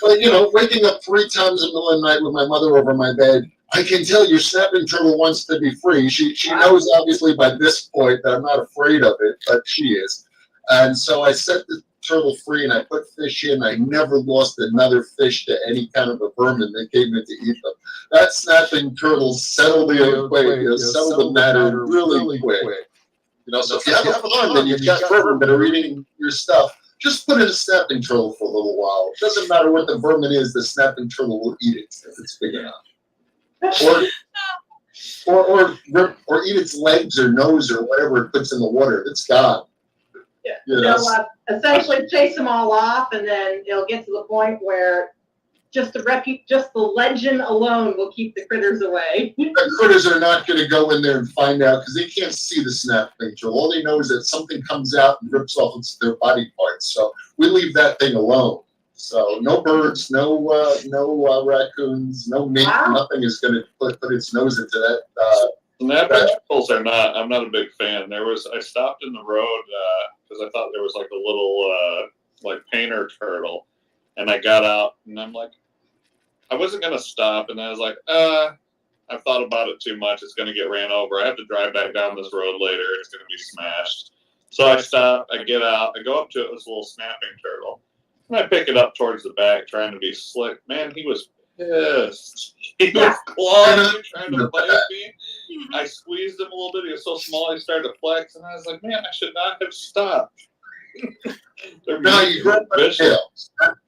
But waking up 3 times in the middle of the night with my mother over my bed, I can tell your snapping turtle wants to be free. She knows obviously by this point that I'm not afraid of it, but she is. And so I set the turtle free, and I put fish in. I never lost another fish to any kind of a vermin that came in to eat them. That snapping turtle settled the matter really quick. So if you have a fun and you've got vermin that are eating your stuff, just put in a snapping turtle for a little while. It doesn't matter what the vermin is, the snapping turtle will eat it if it's big enough. Or eat its legs or nose or whatever it puts in the water. It's gone. Yeah. They'll essentially chase them all off, and then it'll get to the point where just the legend alone will keep the critters away. The critters are not going to go in there and find out because they can't see the snapping turtle. All they know is that something comes out and rips off their body parts. So we leave that thing alone. So no birds, no raccoons, no mink. Wow. Nothing is going to put its nose into that. Snapping turtles are not. I'm not a big fan. I stopped in the road because I thought there was like a little painter turtle, and I got out and I'm like, I wasn't gonna stop, and I was like, I've thought about it too much. It's gonna get ran over. I have to drive back down this road later. It's gonna be smashed. So I stop, I get out, I go up to it, it was a little snapping turtle. And I pick it up towards the back, trying to be slick. Man, he was pissed. He was clawing me, trying to bite me. I squeezed him a little bit. He was so small, he started to flex. And I was like, man, I should not have stopped. No, you grab by the tail.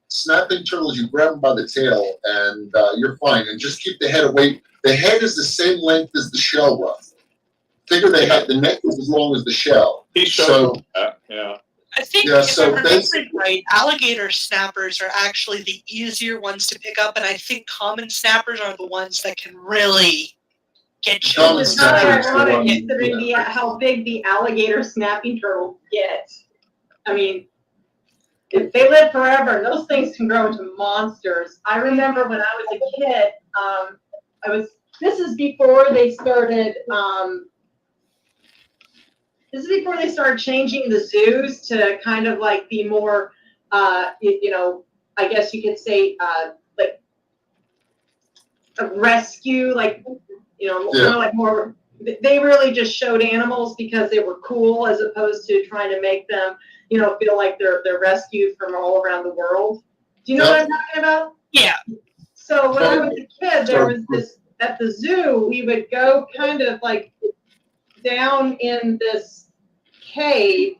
Snapping turtles, you grab them by the tail, and you're fine. And just keep the head away. The head is the same length as the shell, roughly. Figure the neck is as long as the shell. He showed that, yeah. I think if I'm remembering right, alligator snappers are actually the easier ones to pick up, and I think common snappers are the ones that can really get you. It's not ironic considering how big the alligator snapping turtle get. I mean, if they live forever, and those things can grow into monsters. I remember when I was a kid, this is before they started. This is before they started changing the zoos to kind of like be more, you know, I guess you could say like a rescue, like, you know, more like more. They really just showed animals because they were cool, as opposed to trying to make them, you know, feel like they're rescued from all around the world. Do you know what I'm talking about? Yeah. So when I was a kid, there was this at the zoo. We would go kind of like down in this cave,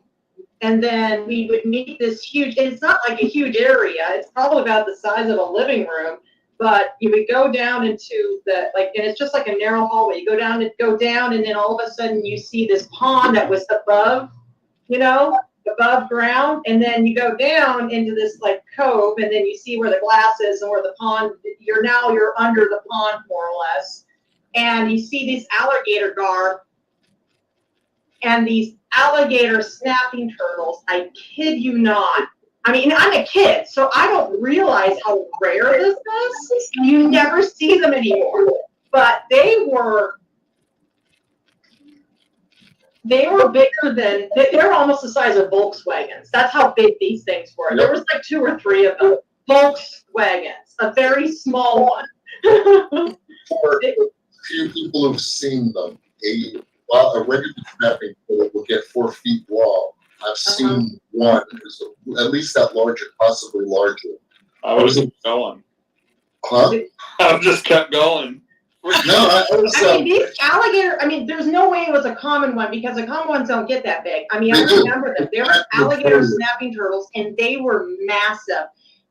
and then we would meet this huge, and it's not like a huge area, it's probably about the size of a living room, but you would go down into the, like, and it's just like a narrow hallway. You go down, and then all of a sudden you see this pond that was above, you know, above ground, and then you go down into this like cove, and then you see where the glass is and where the pond, you're under the pond more or less, and you see these alligator gar and these alligator snapping turtles. I kid you not. I mean, I'm a kid, so I don't realize how rare this is. You never see them anymore. But they were bigger than, they're almost the size of Volkswagens. That's how big these things were. There was like 2 or 3 of them. Volkswagens, a very small one. For a few people who've seen them, a regular snapping turtle will get 4 feet long. I've seen one who's at least that large, or possibly larger. I wasn't going. Huh? I just kept going. No, I mean, these alligator, I mean, there's no way it was a common one, because the common ones don't get that big. I mean, I remember them. They were alligator snapping turtles, and they were massive.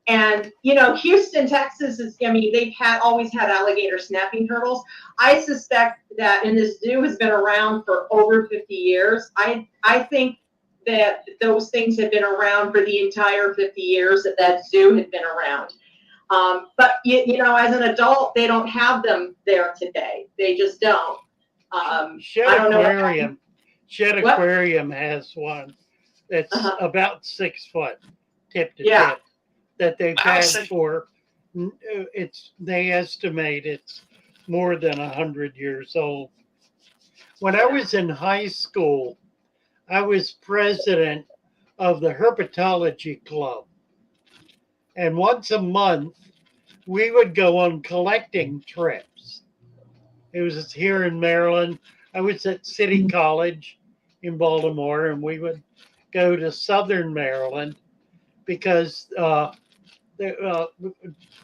And, you know, Houston, Texas is, I mean, they've always had alligator snapping turtles. I suspect that, and this zoo has been around for over 50 years. I think that those things have been around for the entire 50 years that zoo had been around. But, you know, as an adult, they don't have them there today. They just don't. Shed Aquarium has one that's about 6 foot, tip to tip, that they've had for, they estimate it's more than 100 years old. When I was in high school, I was president of the herpetology club. And once a month, we would go on collecting trips. It was here in Maryland. I was at City College in Baltimore, and we would go to Southern Maryland because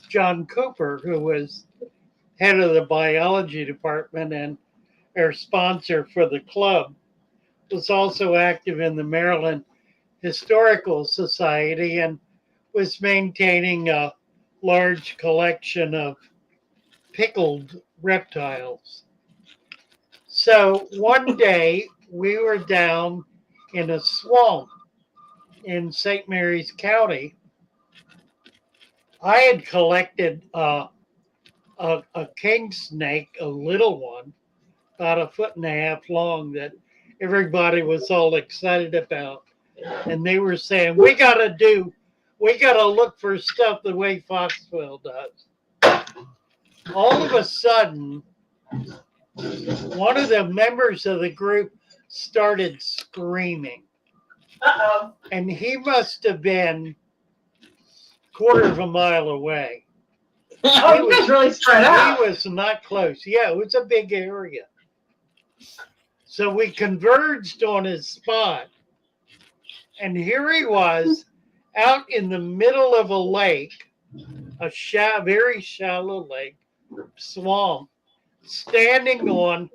John Cooper, who was head of the biology department and our sponsor for the club, was also active in the Maryland Historical Society and was maintaining a large collection of pickled reptiles. So one day we were down in a swamp in St. Mary's County. I had collected a king snake, a little one, about 1.5 feet long, that everybody was all excited about. And they were saying, we gotta look for stuff the way Foxville does. All of a sudden, one of the members of the group started screaming. And he must have been 1/4 mile away. Oh, you guys really spread out. He was not close. Yeah, it was a big area. So we converged on his spot, And here he was out in the middle of a lake, a very shallow lake, swamp, standing on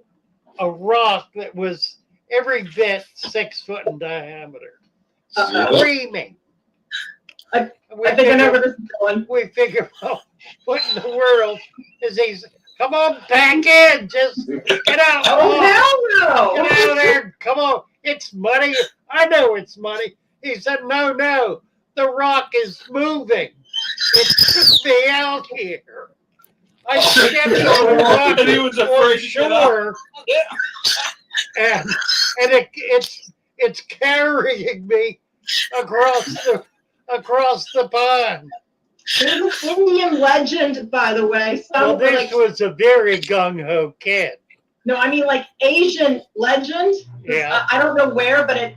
a rock that was every bit 6 foot in diameter, screaming. I think I know where this is going. We figure, well, what in the world is he? Come on, back in. Just get out. Oh, hell no. Get out of there. Come on. It's muddy. I know it's muddy. He said, no. The rock is moving. It took me out here. I stepped on the rock And he was afraid to get shore, and it's carrying me across the pond. There's an Indian legend, by the way. Well, this was a very gung-ho kid. No, I mean like Asian legend. Yeah. I don't know where, but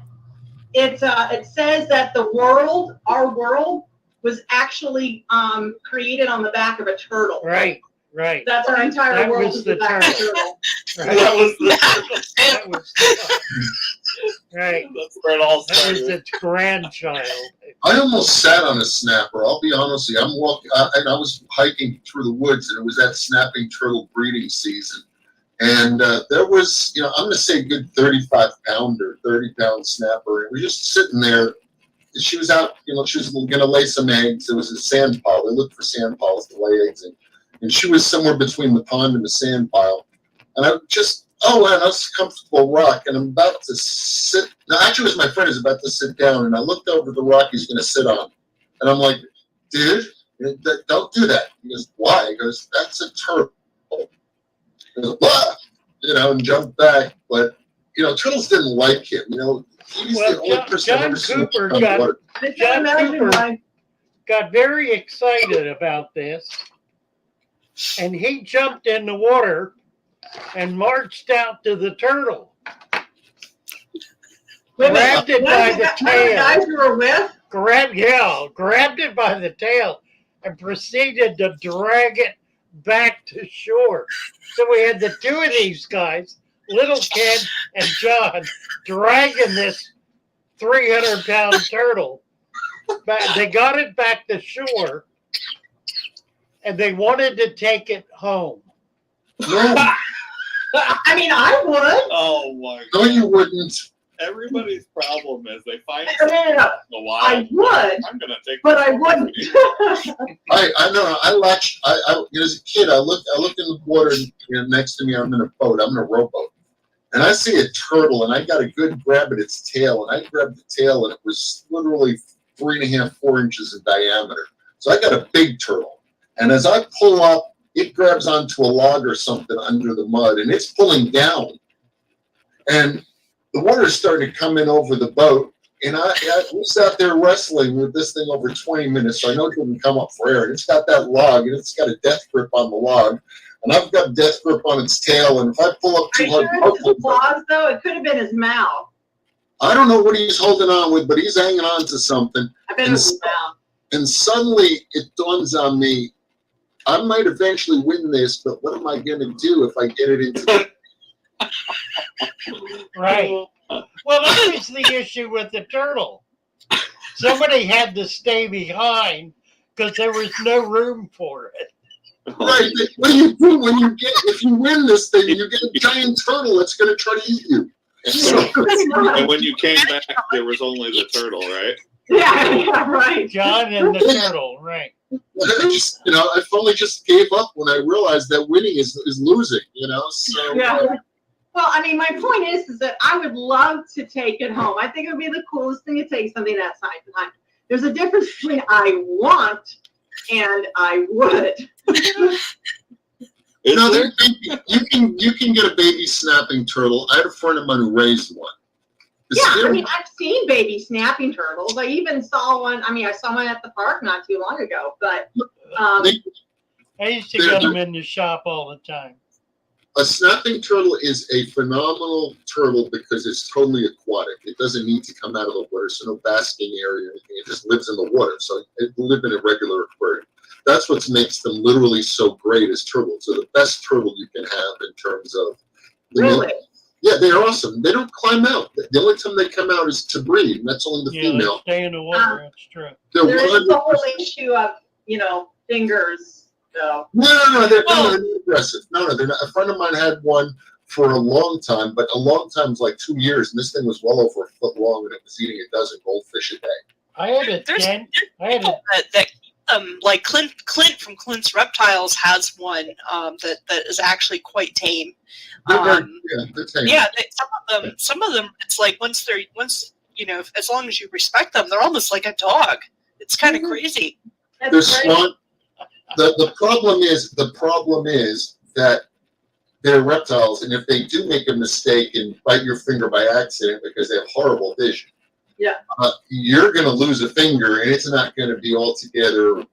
it says that our world, was actually created on the back of a turtle. Right. That's our entire That world was is the the back of a turtle. turtle. Right. That was the That was right. That's where it all That was started. its grandchild. I almost sat on a snapper. I'll be honest with you. I'm walking, and I was hiking through the woods, and it was that snapping turtle breeding season. And there was, I'm going to say a good 35-pounder, 30-pound snapper. And we're just sitting there. She was out, she was going to lay some eggs. It was a sand pile. They looked for sand piles to lay eggs in. And she was somewhere between the pond and the sand pile. And I just, that's a comfortable rock. And I'm about to sit. No, actually, it was my friend who's about to sit down. And I looked over the rock he's going to sit on. And I'm like, dude, don't do that. He goes, why? He goes, that's a turtle. He goes, blah, and jumped back. But, turtles didn't like him. He's the only person I've ever seen Cooper on water. John Cooper got very excited about this. And he jumped in the water and marched out to the turtle. Grabbed it by the tail. Guys you were with? Grabbed it by the tail and proceeded to drag it back to shore. So we had the two of these guys, little kid and John, dragging this 300-pound turtle. They got it back to shore, and they wanted to take it home. I mean, I would. Oh my No, you wouldn't. Everybody's problem is they find No. a wild. I would, I'm gonna take. but this I property. wouldn't. I know. I latched. As a kid, I looked in the water next to me. I'm in a boat. I'm in a rowboat, and I see a turtle, and I got a good grab at its tail, and I grabbed the tail, and it was literally 3.5, 4 inches in diameter. So I got a big turtle, and as I pull up, it grabs onto a log or something under the mud, and it's pulling down, and the water started coming over the boat, and I sat there wrestling with this thing over 20 minutes, so I know it wouldn't come up for air. And it's got that log, and it's got a death grip on the log, and I've got a death grip on its tail, and if I pull up Are too you hard, sure it's his claws, though? It could have been his mouth. I don't know what he's holding on with, but he's hanging on to something. I bet it was his mouth. And suddenly it dawns on me, I might eventually win this, but what am I going to do if I get it into the Right. Well, that was the issue with the turtle. Somebody had to stay behind because there was no room for it. Right. What do you do if you win this thing, you get a giant turtle that's going to try to eat you? And when you came back, there was only the turtle, right? Yeah, right. John and the turtle, right. I finally just gave up when I realized that winning is losing, so. Yeah. Well, I mean, my point is that I would love to take it home. I think it would be the coolest thing to take something that size and height. There's a difference between I want and I would. You can get a baby snapping turtle. I had a friend of mine who raised one. Yeah, I mean, I've seen baby snapping turtles. I even saw one. I mean, I saw one at the park not too long ago. But I used to get them in the shop all the time. A snapping turtle is a phenomenal turtle because it's totally aquatic. It doesn't need to come out of the water, so no basking area or anything. It just lives in the water, so it lives in a regular aquarium. That's what makes them literally so great as turtles. They're the best turtle you can have in terms of. really? Yeah, they're awesome. They don't climb out. The only time they come out is to breed, and that's only the Yeah, they female. stay in the water. That's true. They're There is 100%. the whole issue of, fingers, so. No, they're Well- not aggressive. No, they're not. A friend of mine had one for a long time, but a long time was like 2 years, and this thing was well over a foot long, and it was eating a dozen goldfish a day. I had a There's- 10. I had a People that like Clint from Clint's Reptiles has one that is actually quite tame. They're very, they're tame. Yeah, some of them, it's like once as long as you respect them, they're almost like a dog. It's kind of crazy. They're That's great. smart. The problem is that they're reptiles, and if they do make a mistake and bite your finger by accident because they have horrible vision, Yeah. You're going to lose a finger, and it's not going to be altogether.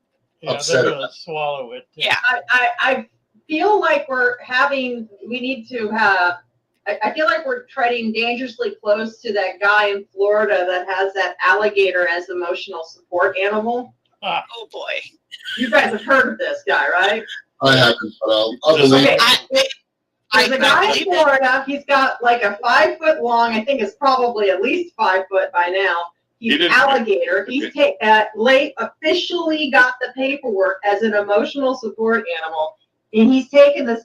yeah, upset they're about gonna swallow it. Yeah. I feel like we need to have, I feel like we're treading dangerously close to that guy in Florida that has that alligator as emotional support animal. Oh boy. You guys have heard of this guy, right? I haven't, but I'll Just believe Okay. it. There's a guy in believe it. Florida, he's got like a 5 foot long, I think it's probably at least 5 foot by now. He He's didn't- alligator. He's officially got the paperwork as an emotional support animal. And he's taken this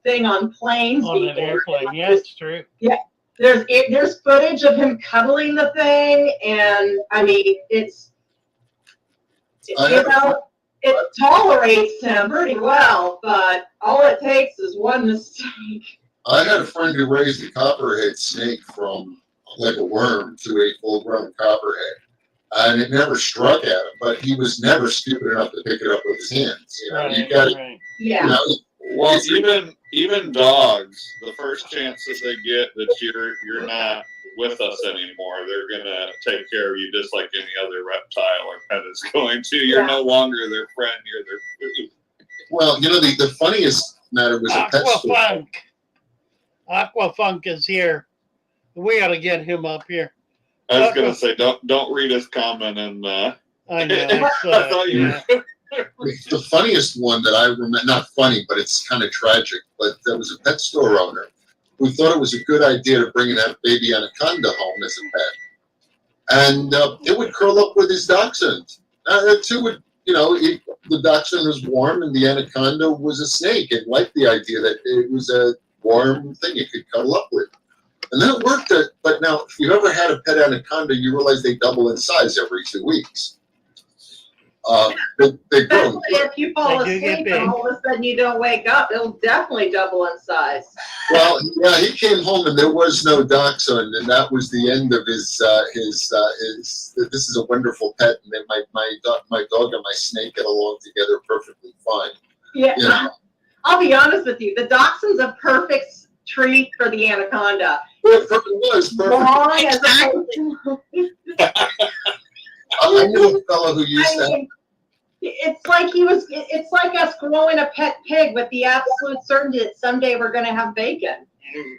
thing on planes On an before. airplane. Yeah, it's true. There's footage of him cuddling the thing, and I mean, it's, it tolerates him pretty well, but all it takes is one mistake. I had a friend who raised a copperhead snake from like a worm to a full-grown copperhead, and it never struck at him. But he was never stupid enough to pick it up with his hands. You know, Right, you got to. right. Yeah. You know, Well, even dogs, the first chance that they get that you're not with us anymore, they're gonna take care of you just like any other reptile or pet is going to. You're Yeah. no longer their friend; you're their food. well, the funniest matter was a pet store. Aquafunk. Aquafunk is here. We ought to get him up here. I was gonna say, don't read his comment and. I know. I thought you were. The funniest one that I remember, not funny, but it's kind of tragic, but there was a pet store owner who thought it was a good idea to bring that baby anaconda home as a pet. And it would curl up with his dachshund. The two would, the dachshund was warm and the anaconda was a snake and liked the idea that it was a warm thing it could cuddle up with. And then it worked. But now, if you've ever had a pet anaconda, you realize they double in size every 2 weeks. They grow. Especially if you fall They do get asleep big. and all of a sudden you don't wake up, it'll definitely double in size. Well, yeah, he came home and there was no dachshund, and that was the end of his. This is a wonderful pet, and then my dog and my snake get along together perfectly fine. Yeah. Yeah. I'll be honest with you. The dachshund's a perfect treat for the anaconda. It was perfect. Long as Exactly. I knew a fellow who used I mean, it's like us growing a pet pig with the absolute certainty that someday we're going to have bacon.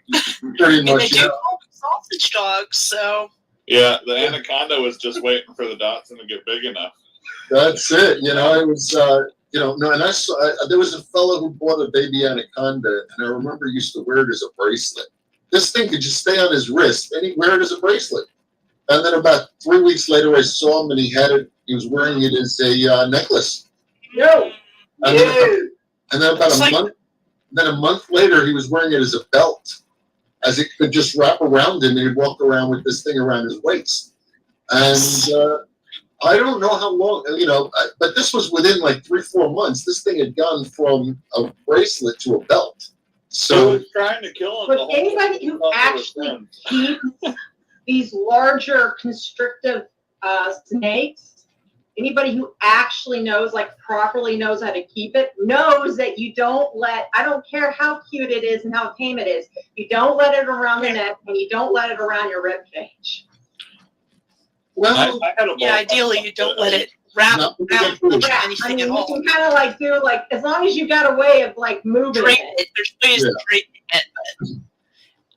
that pretty And they much. do Yeah. call them sausage dogs, so Yeah, the anaconda was just waiting for the dachshund to get big enough. That's it. It was. No, and I saw there was a fellow who bought a baby anaconda, and I remember he used to wear it as a bracelet. This thing could just stay on his wrist, and he'd wear it as a bracelet. And then about 3 weeks later, I saw him, and he had it. He was wearing it as a necklace. No. And then, and then about It's a like- month. Then a month later, he was wearing it as a belt, as it could just wrap around him, and he'd walk around with this thing around his waist. And I don't know how long, but this was within like 3-4 months. This thing had gone from a bracelet to a belt. So So was trying to kill him. But the whole anybody time. who Thought they were actually friends. keeps these larger constrictive snakes, anybody who actually knows, like properly knows how to keep it, knows that you don't I don't care how cute it is and how tame it is, you don't let it around the neck and you don't let it around your rib cage. well, I had a yeah, ideally you don't let it wrap not around particularly. Yeah, I anything mean, at you all. can kind of like do like, as long as you got a way of like moving Straighten it. it. There's ways to straighten it.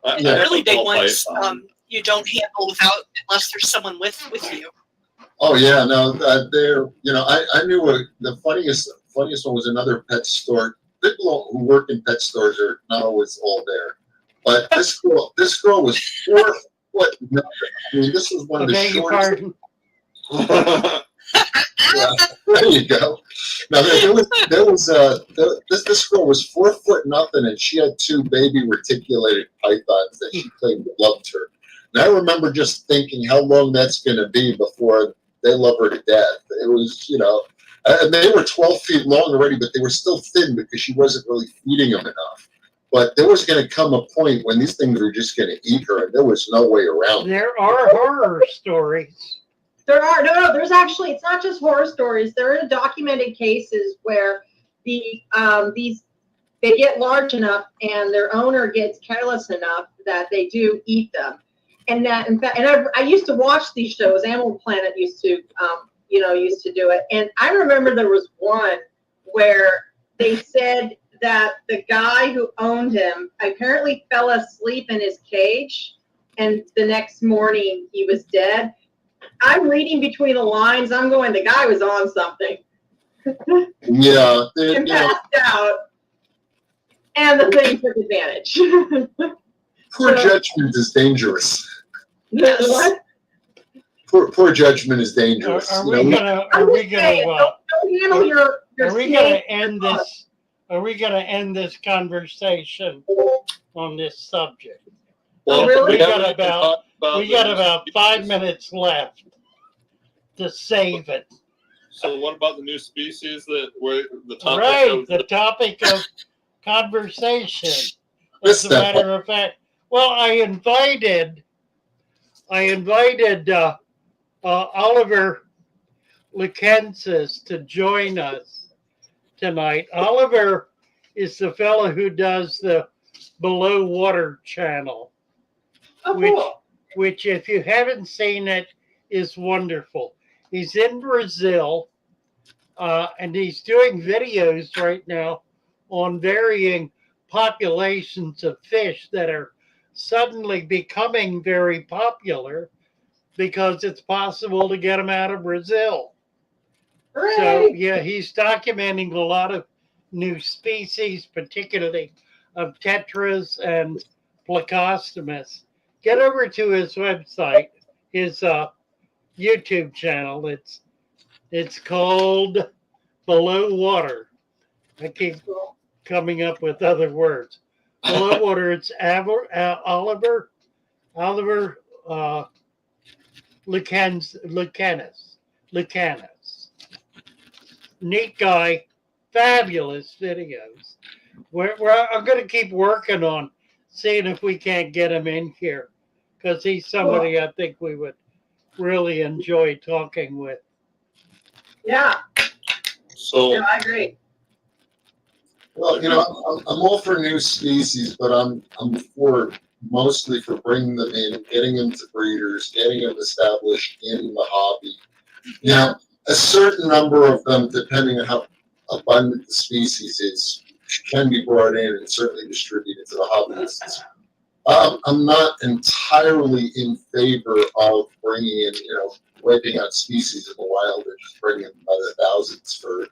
I And Yeah. the really big had a ones, python. you don't handle without unless there's someone with you. Oh yeah, no, they're I knew the funniest one was another pet store. People who work in pet stores are not always all there, But this girl was 4 foot nothing. I mean, this was one of the Beg your shortest. pardon. Yeah, there you go. Now this girl was 4 foot nothing, and she had 2 baby reticulated pythons that she claimed loved her. And I remember just thinking how long that's going to be before they love her to death. It was, and they were 12 feet long already, but they were still thin because she wasn't really feeding them enough. But there was going to come a point when these things were just going to eat her, and there was no way around it. There are horror stories. There are there's actually, it's not just horror stories. There are documented cases where they get large enough and their owner gets careless enough that they do eat them. And that, in fact, I used to watch these shows. Animal Planet used to do it. And I remember there was one where they said that the guy who owned him apparently fell asleep in his cage, and the next morning he was dead. I'm reading between the lines. I'm going, the guy was on something. Yeah. And passed out, and the thing took advantage. Poor judgment is dangerous. What? Poor judgment is dangerous. Are we gonna handle your are we snake. gonna end this? Are we gonna end this conversation on this subject? Oh, really? We got about 5 minutes left to save it. So what about the new species that were the topic Right, of the topic of conversation. As Missed a that matter of fact, well, I invited Oliver Lukensis to join us tonight. Oliver is the fellow who does the Below Water channel. Oh, cool. Which if you haven't seen it, is wonderful. He's in Brazil, and he's doing videos right now on varying populations of fish that are suddenly becoming very popular because it's possible to get them out of Brazil. Hooray. So, yeah, he's documenting a lot of new species, particularly of tetras and plecostomus. Get over to his website, his YouTube channel. It's called Below Water. I keep coming up with other words. Below Water. It's Oliver Lucanus. Neat guy, fabulous videos. I'm going to keep working on seeing if we can't get him in here, because he's somebody I think we would really enjoy talking with. Yeah. So Yeah, I agree. Well, I'm all for new species, but I'm mostly for bringing them in, getting them to breeders, getting them established in the hobby. Now, a certain number of them, depending on how abundant the species is, can be brought in and certainly distributed to the hobbyists. I'm not entirely in favor of bringing in, wiping out species in the wild and just bringing them by the thousands for,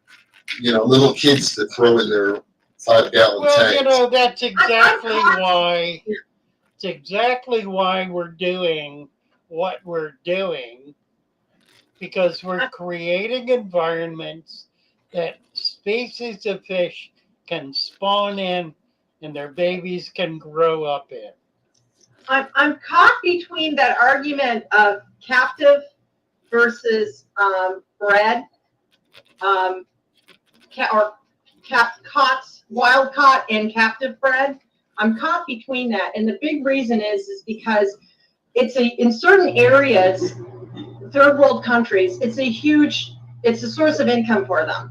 little kids to throw in their 5-gallon tanks. Well, that's exactly why. It's exactly why we're doing what we're doing, because we're creating environments that species of fish can spawn in and their babies can grow up in. I'm caught between that argument of captive versus bred, wild caught and captive bred. I'm caught between that, and the big reason is because in certain areas, third world countries, it's a source of income for them.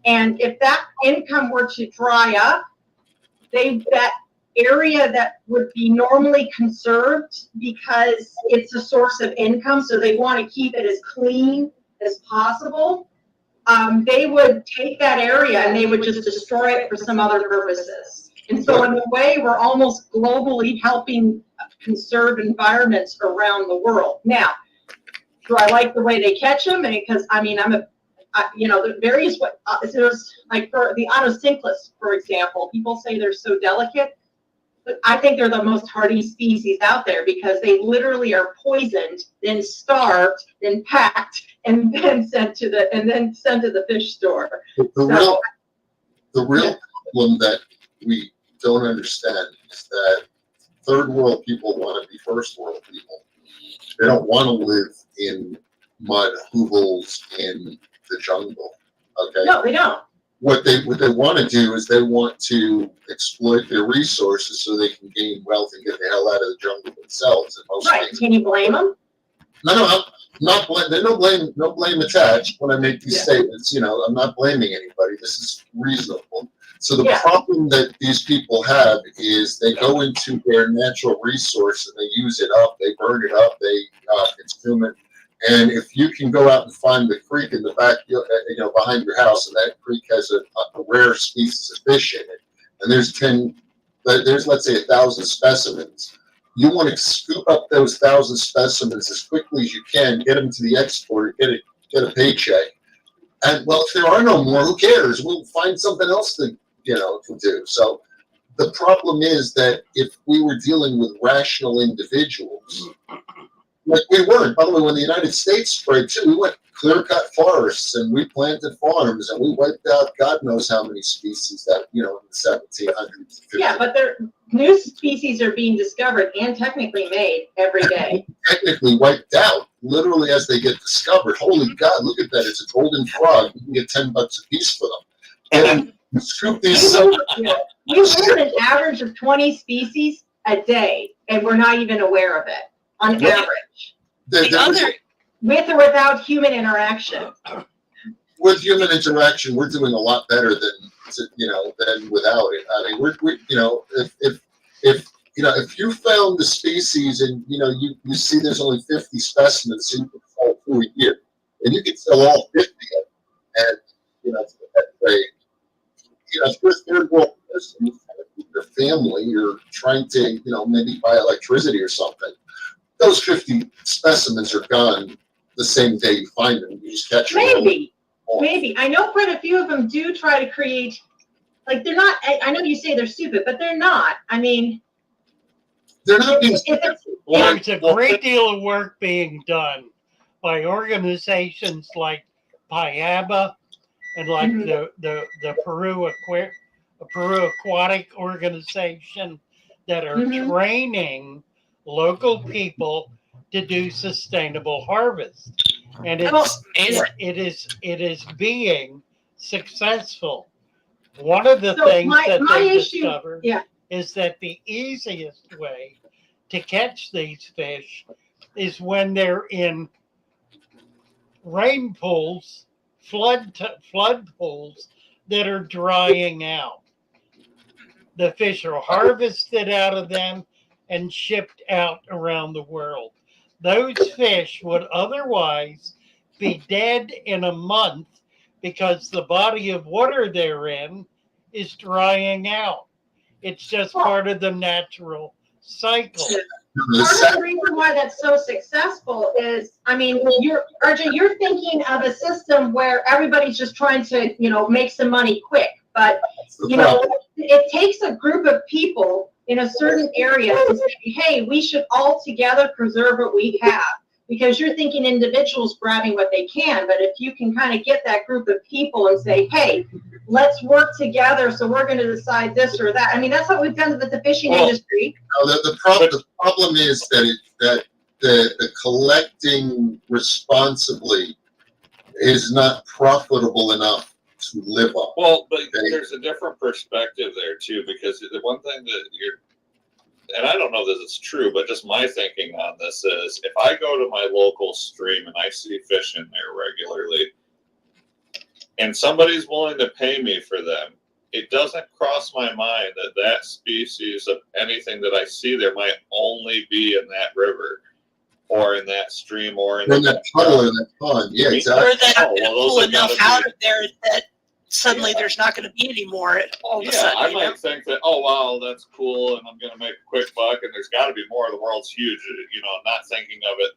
And if that income were to dry up, that area that would be normally conserved because it's a source of income, so they want to keep it as clean as possible, they would take that area and they would just destroy it for some other purposes. And so in a way, we're almost globally helping conserve environments around the world. Now, do I like the way they catch them? Because, the various there's like for the otocinclus, for example, people say they're so delicate. I think they're the most hardy species out there because they literally are poisoned, then starved, then packed, and then sent to the fish store. The real problem that we don't understand is that third world people want to be first world people. They don't want to live in mud hovels in the jungle. Okay. No, they don't. What they want to do is they want to exploit their resources so they can gain wealth and get the hell out of the jungle themselves. In most Right? cases. Can you blame them? No, I'm not blame. There's no blame attached when I make these statements. You know, I'm not blaming anybody. This is reasonable. So the problem that these people have is they go into their natural resource and they use it up. They burn it up. They consume it. And if you can go out and find the creek in the back, behind your house, and that creek has a rare species of fish in it, and there's let's say 1,000 specimens. You want to scoop up those 1,000 specimens as quickly as you can, get them to the exporter, get a paycheck. And well, if there are no more, who cares? We'll find something else to do. So the problem is that if we were dealing with rational individuals, like we weren't. By the way, when the United States spread too, we went clear-cut forests and we planted farms and we wiped out God knows how many species that in the 1700s. Yeah, but new species are being discovered and technically made every day. Technically wiped out, literally as they get discovered. Holy God, look at that! It's a golden frog. You can get $10 a piece for them. And scoop these. We learn an average of 20 species a day, and we're not even aware of it. On average, with or without human interaction. With human interaction, we're doing a lot better than without it. I mean, if you found the species and you see there's only 50 specimens, so you can fall through a year, and you can sell all 50 of them, and if you're a third world person, your family, you're trying to maybe buy electricity or something. Those 50 specimens are gone the same day you find them. You just catch them. Maybe. I know quite a few of them do try to create, like they're not, I know you say they're stupid, but they're not. I mean, they're not being stupid. There's a great deal of work being done by organizations like PIABA and like the Peru Aquatic Organization that are training local people to do sustainable harvest, and it is being successful. One of the things that they discovered is that the easiest way to catch these fish is when they're in rain pools, flood pools that are drying out. The fish are harvested out of them and shipped out around the world. Those fish would otherwise be dead in a month because the body of water they're in is drying out. It's just part of the natural cycle. Part of the reason why that's so successful is, I mean, RJ, you're thinking of a system where everybody's just trying to, make some money quick. But, it takes a group of people in a certain area to say, hey, we should all together preserve what we have. Because you're thinking individuals grabbing what they can, but if you can kind of get that group of people and say, hey, let's work together, so we're going to decide this or that. I mean, that's what we've done with the fishing industry. The problem is that the collecting responsibly is not profitable enough to live on. Well, but there's a different perspective there too, because the one thing that and I don't know that it's true, but just my thinking on this is, if I go to my local stream and I see fish in there regularly, and somebody's willing to pay me for them, it doesn't cross my mind that that species of anything that I see there might only be in that river or in that stream or in that puddle or that pond. Yeah, exactly. Or that pull enough out of there that suddenly there's not going to be any more all of a sudden. I might think that, oh, wow, that's cool, and I'm going to make a quick buck, and there's got to be more. The world's huge. I'm not thinking of it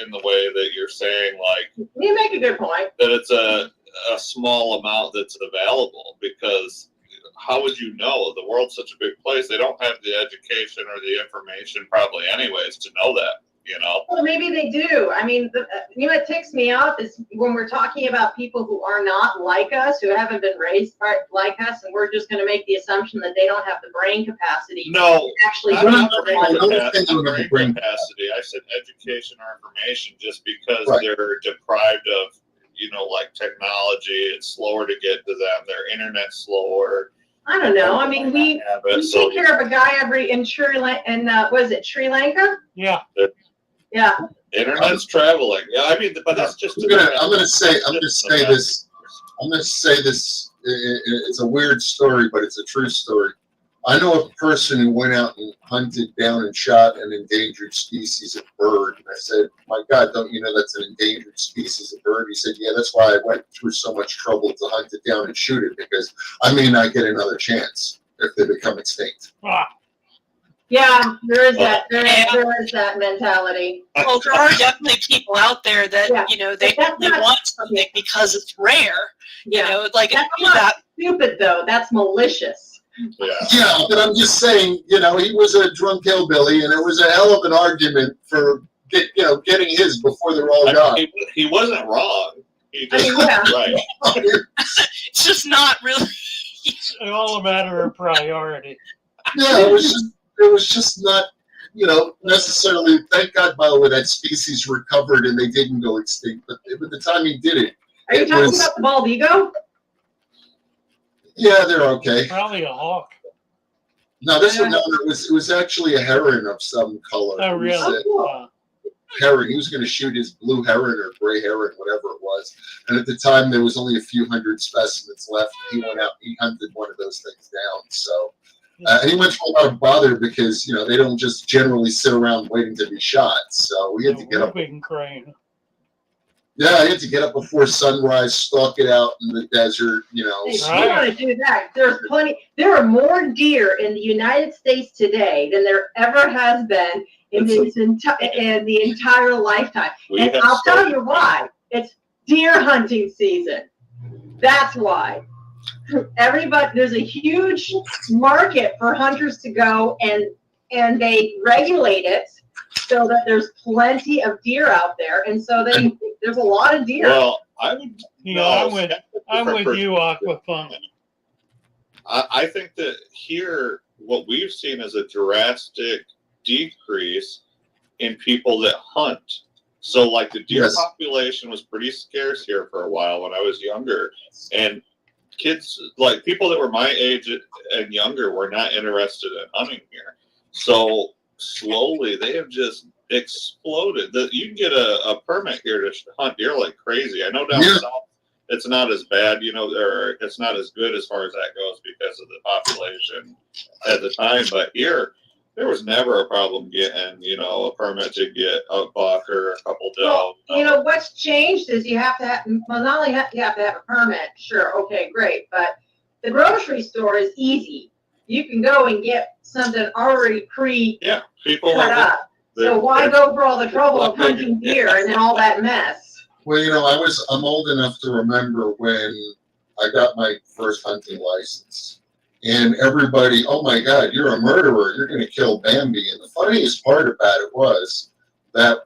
in the way that you're saying, like, you make a good point. That it's a small amount that's available, because how would you know? The world's such a big place. They don't have the education or the information probably anyways to know that, you know? Well, maybe they do. I mean, you know, what ticks me off is when we're talking about people who are not like us, who haven't been raised like us, and we're just going to make the assumption that they don't have the brain capacity. No, to actually I do don't what think they want. the brain capacity. I said education or information just because Right. they're deprived of, you know, like technology. It's slower to get to them. Their internet's slower. I don't know. I mean, we So take care of a guy in Sri Lanka, and was it Sri Lanka? Yeah. Yeah. internet's traveling. Yeah, I mean, but that's just. I'm gonna say this. It's a weird story, but it's a true story. I know a person who went out and hunted down and shot an endangered species of bird. And I said, my God, don't you know that's an endangered species of bird? He said, yeah, that's why I went through so much trouble to hunt it down and shoot it, because I may not get another chance if they become extinct. Ah, Yeah, there is that. There is that mentality. Well, there are definitely people out there that, Yeah. you know, they But that's only not- want something because it's rare. Yeah. You know, like That's do not that. stupid though. That's malicious. Yeah. Yeah, but I'm just saying, you know, he was a drunk hillbilly, and it was a hell of an argument for getting his before they're all gone. He wasn't wrong. He I just mean, yeah. right. It's just not really. it's all a matter of priority. Yeah, it was just not, you know, necessarily. Thank God, by the way, that species recovered and they didn't go extinct. But by the time he did it, Are you it talking was- about the bald ego? yeah, they're okay. Probably a hawk. No, it was actually a heron of some color. Oh, It was really? a Cool. heron. He was going to shoot his blue heron or gray heron, whatever it was. And at the time, there was only a few hundred specimens left. He went out, he hunted one of those things down. So, and he went through a lot of bother because, you know, they don't just generally sit around waiting to be shot. So we had to get up. Whooping crane. Yeah, I had to get up before sunrise, stalk it out in the desert, you know. Hey, Right. you want to do that? There's plenty. There are more deer in the United States today than there ever has been in the entire lifetime. We And have I'll tell started- you why. It's deer hunting season. That's why. Everybody, there's a huge market for hunters to go, and they regulate it so that there's plenty of deer out there, and so there's a lot of deer. Well, I would. You know, no, I'm with you, Aquafun. I think that here, what we've seen is a drastic decrease in people that hunt. So, like, the deer Yes. population was pretty scarce here for a while when I was younger, and kids, like people that were my age and younger, were not interested in hunting here. So slowly, they have just exploded. You can get a permit here to hunt deer like crazy. I know down Yeah. south it's not as bad, you know, or it's not as good as far as that goes because of the population at the time. But here, there was never a problem getting, you know, a permit to get a buck or a couple doe. Well, you know, what's changed is you have to have, well, not only you have to have a permit, sure, okay, great, but the grocery store is easy. You can go and get something already Yeah, people cut are. up. So why go for all the trouble of hunting deer and then all that mess? Well, you know, I'm old enough to remember when I got my first hunting license. And everybody, oh my God, you're a murderer. You're going to kill Bambi. And the funniest part about it was that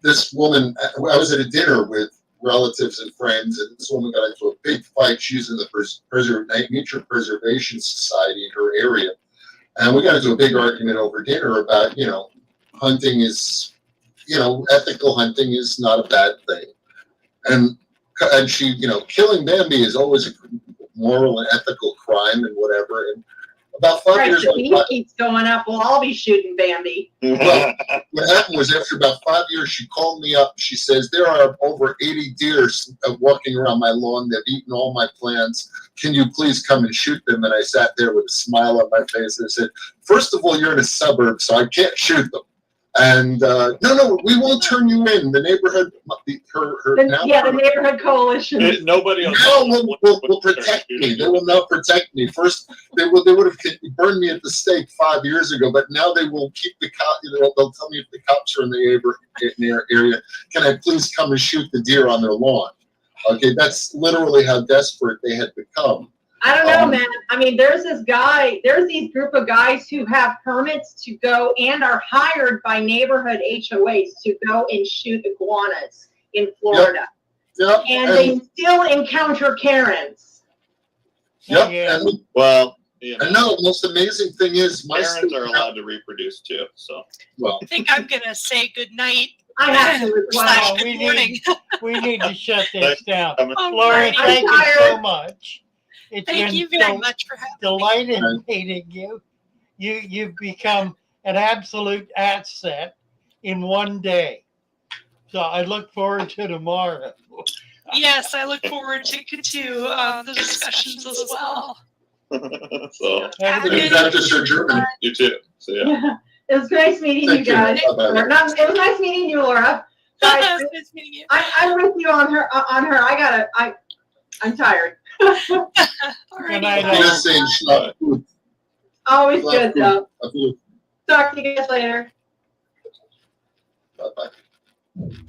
this woman, I was at a dinner with relatives and friends, and this woman got into a big fight. She was in the Nature Preservation Society in her area. And we got into a big argument over dinner about, you know, hunting is, you know, ethical hunting is not a bad thing. And she, you know, killing Bambi is always a moral and ethical crime and whatever. And about 5 Right, years the went beef keeps going up, we'll all be shooting Bambi. Well, what happened was after about 5 years, she called me up. She says, there are over 80 deer walking around my lawn. They've eaten all my plants. Can you please come and shoot them? And I sat there with a smile on my face and I said, first of all, you're in a suburb, so I can't shoot them. And no, we won't turn you in. The neighborhood, The neighborhood coalition. Nobody else will protect me. They will now protect me. First, they would have burned me at the stake 5 years ago, but now they will keep the cops. You know, they'll tell me if the cops are in the area. Can I please come and shoot the deer on their lawn? Okay, that's literally how desperate they had become. I don't know, man. I mean, there's these group of guys who have permits to go and are hired by neighborhood HOAs to go and shoot iguanas in Florida. Yep. And they still encounter Karens. Yep. Yeah. And, Well, you know, no, the most amazing thing is my parents state are allowed to reproduce too. So well, I think I'm gonna say good night. I have to as well. Slash we good morning. We need to shut this down. Alrighty. Laura, thank you so tired. much. It's Thank been you very much for having me. delighted meeting you. You've become an absolute asset in one day. So I look forward to tomorrow. Yes, I look forward to the discussions as well. so Have a Good good that just adjourned. you too. So yeah. It was nice meeting Thank you you. guys. Bye-bye. Or not, it was nice meeting you, Laura. Guys, Nice meeting you. I'm with you on her. I'm tired. Alrighty. night, Bye. Just saying, shut up. Always good though. I feel- Talk to you guys later. Bye-bye.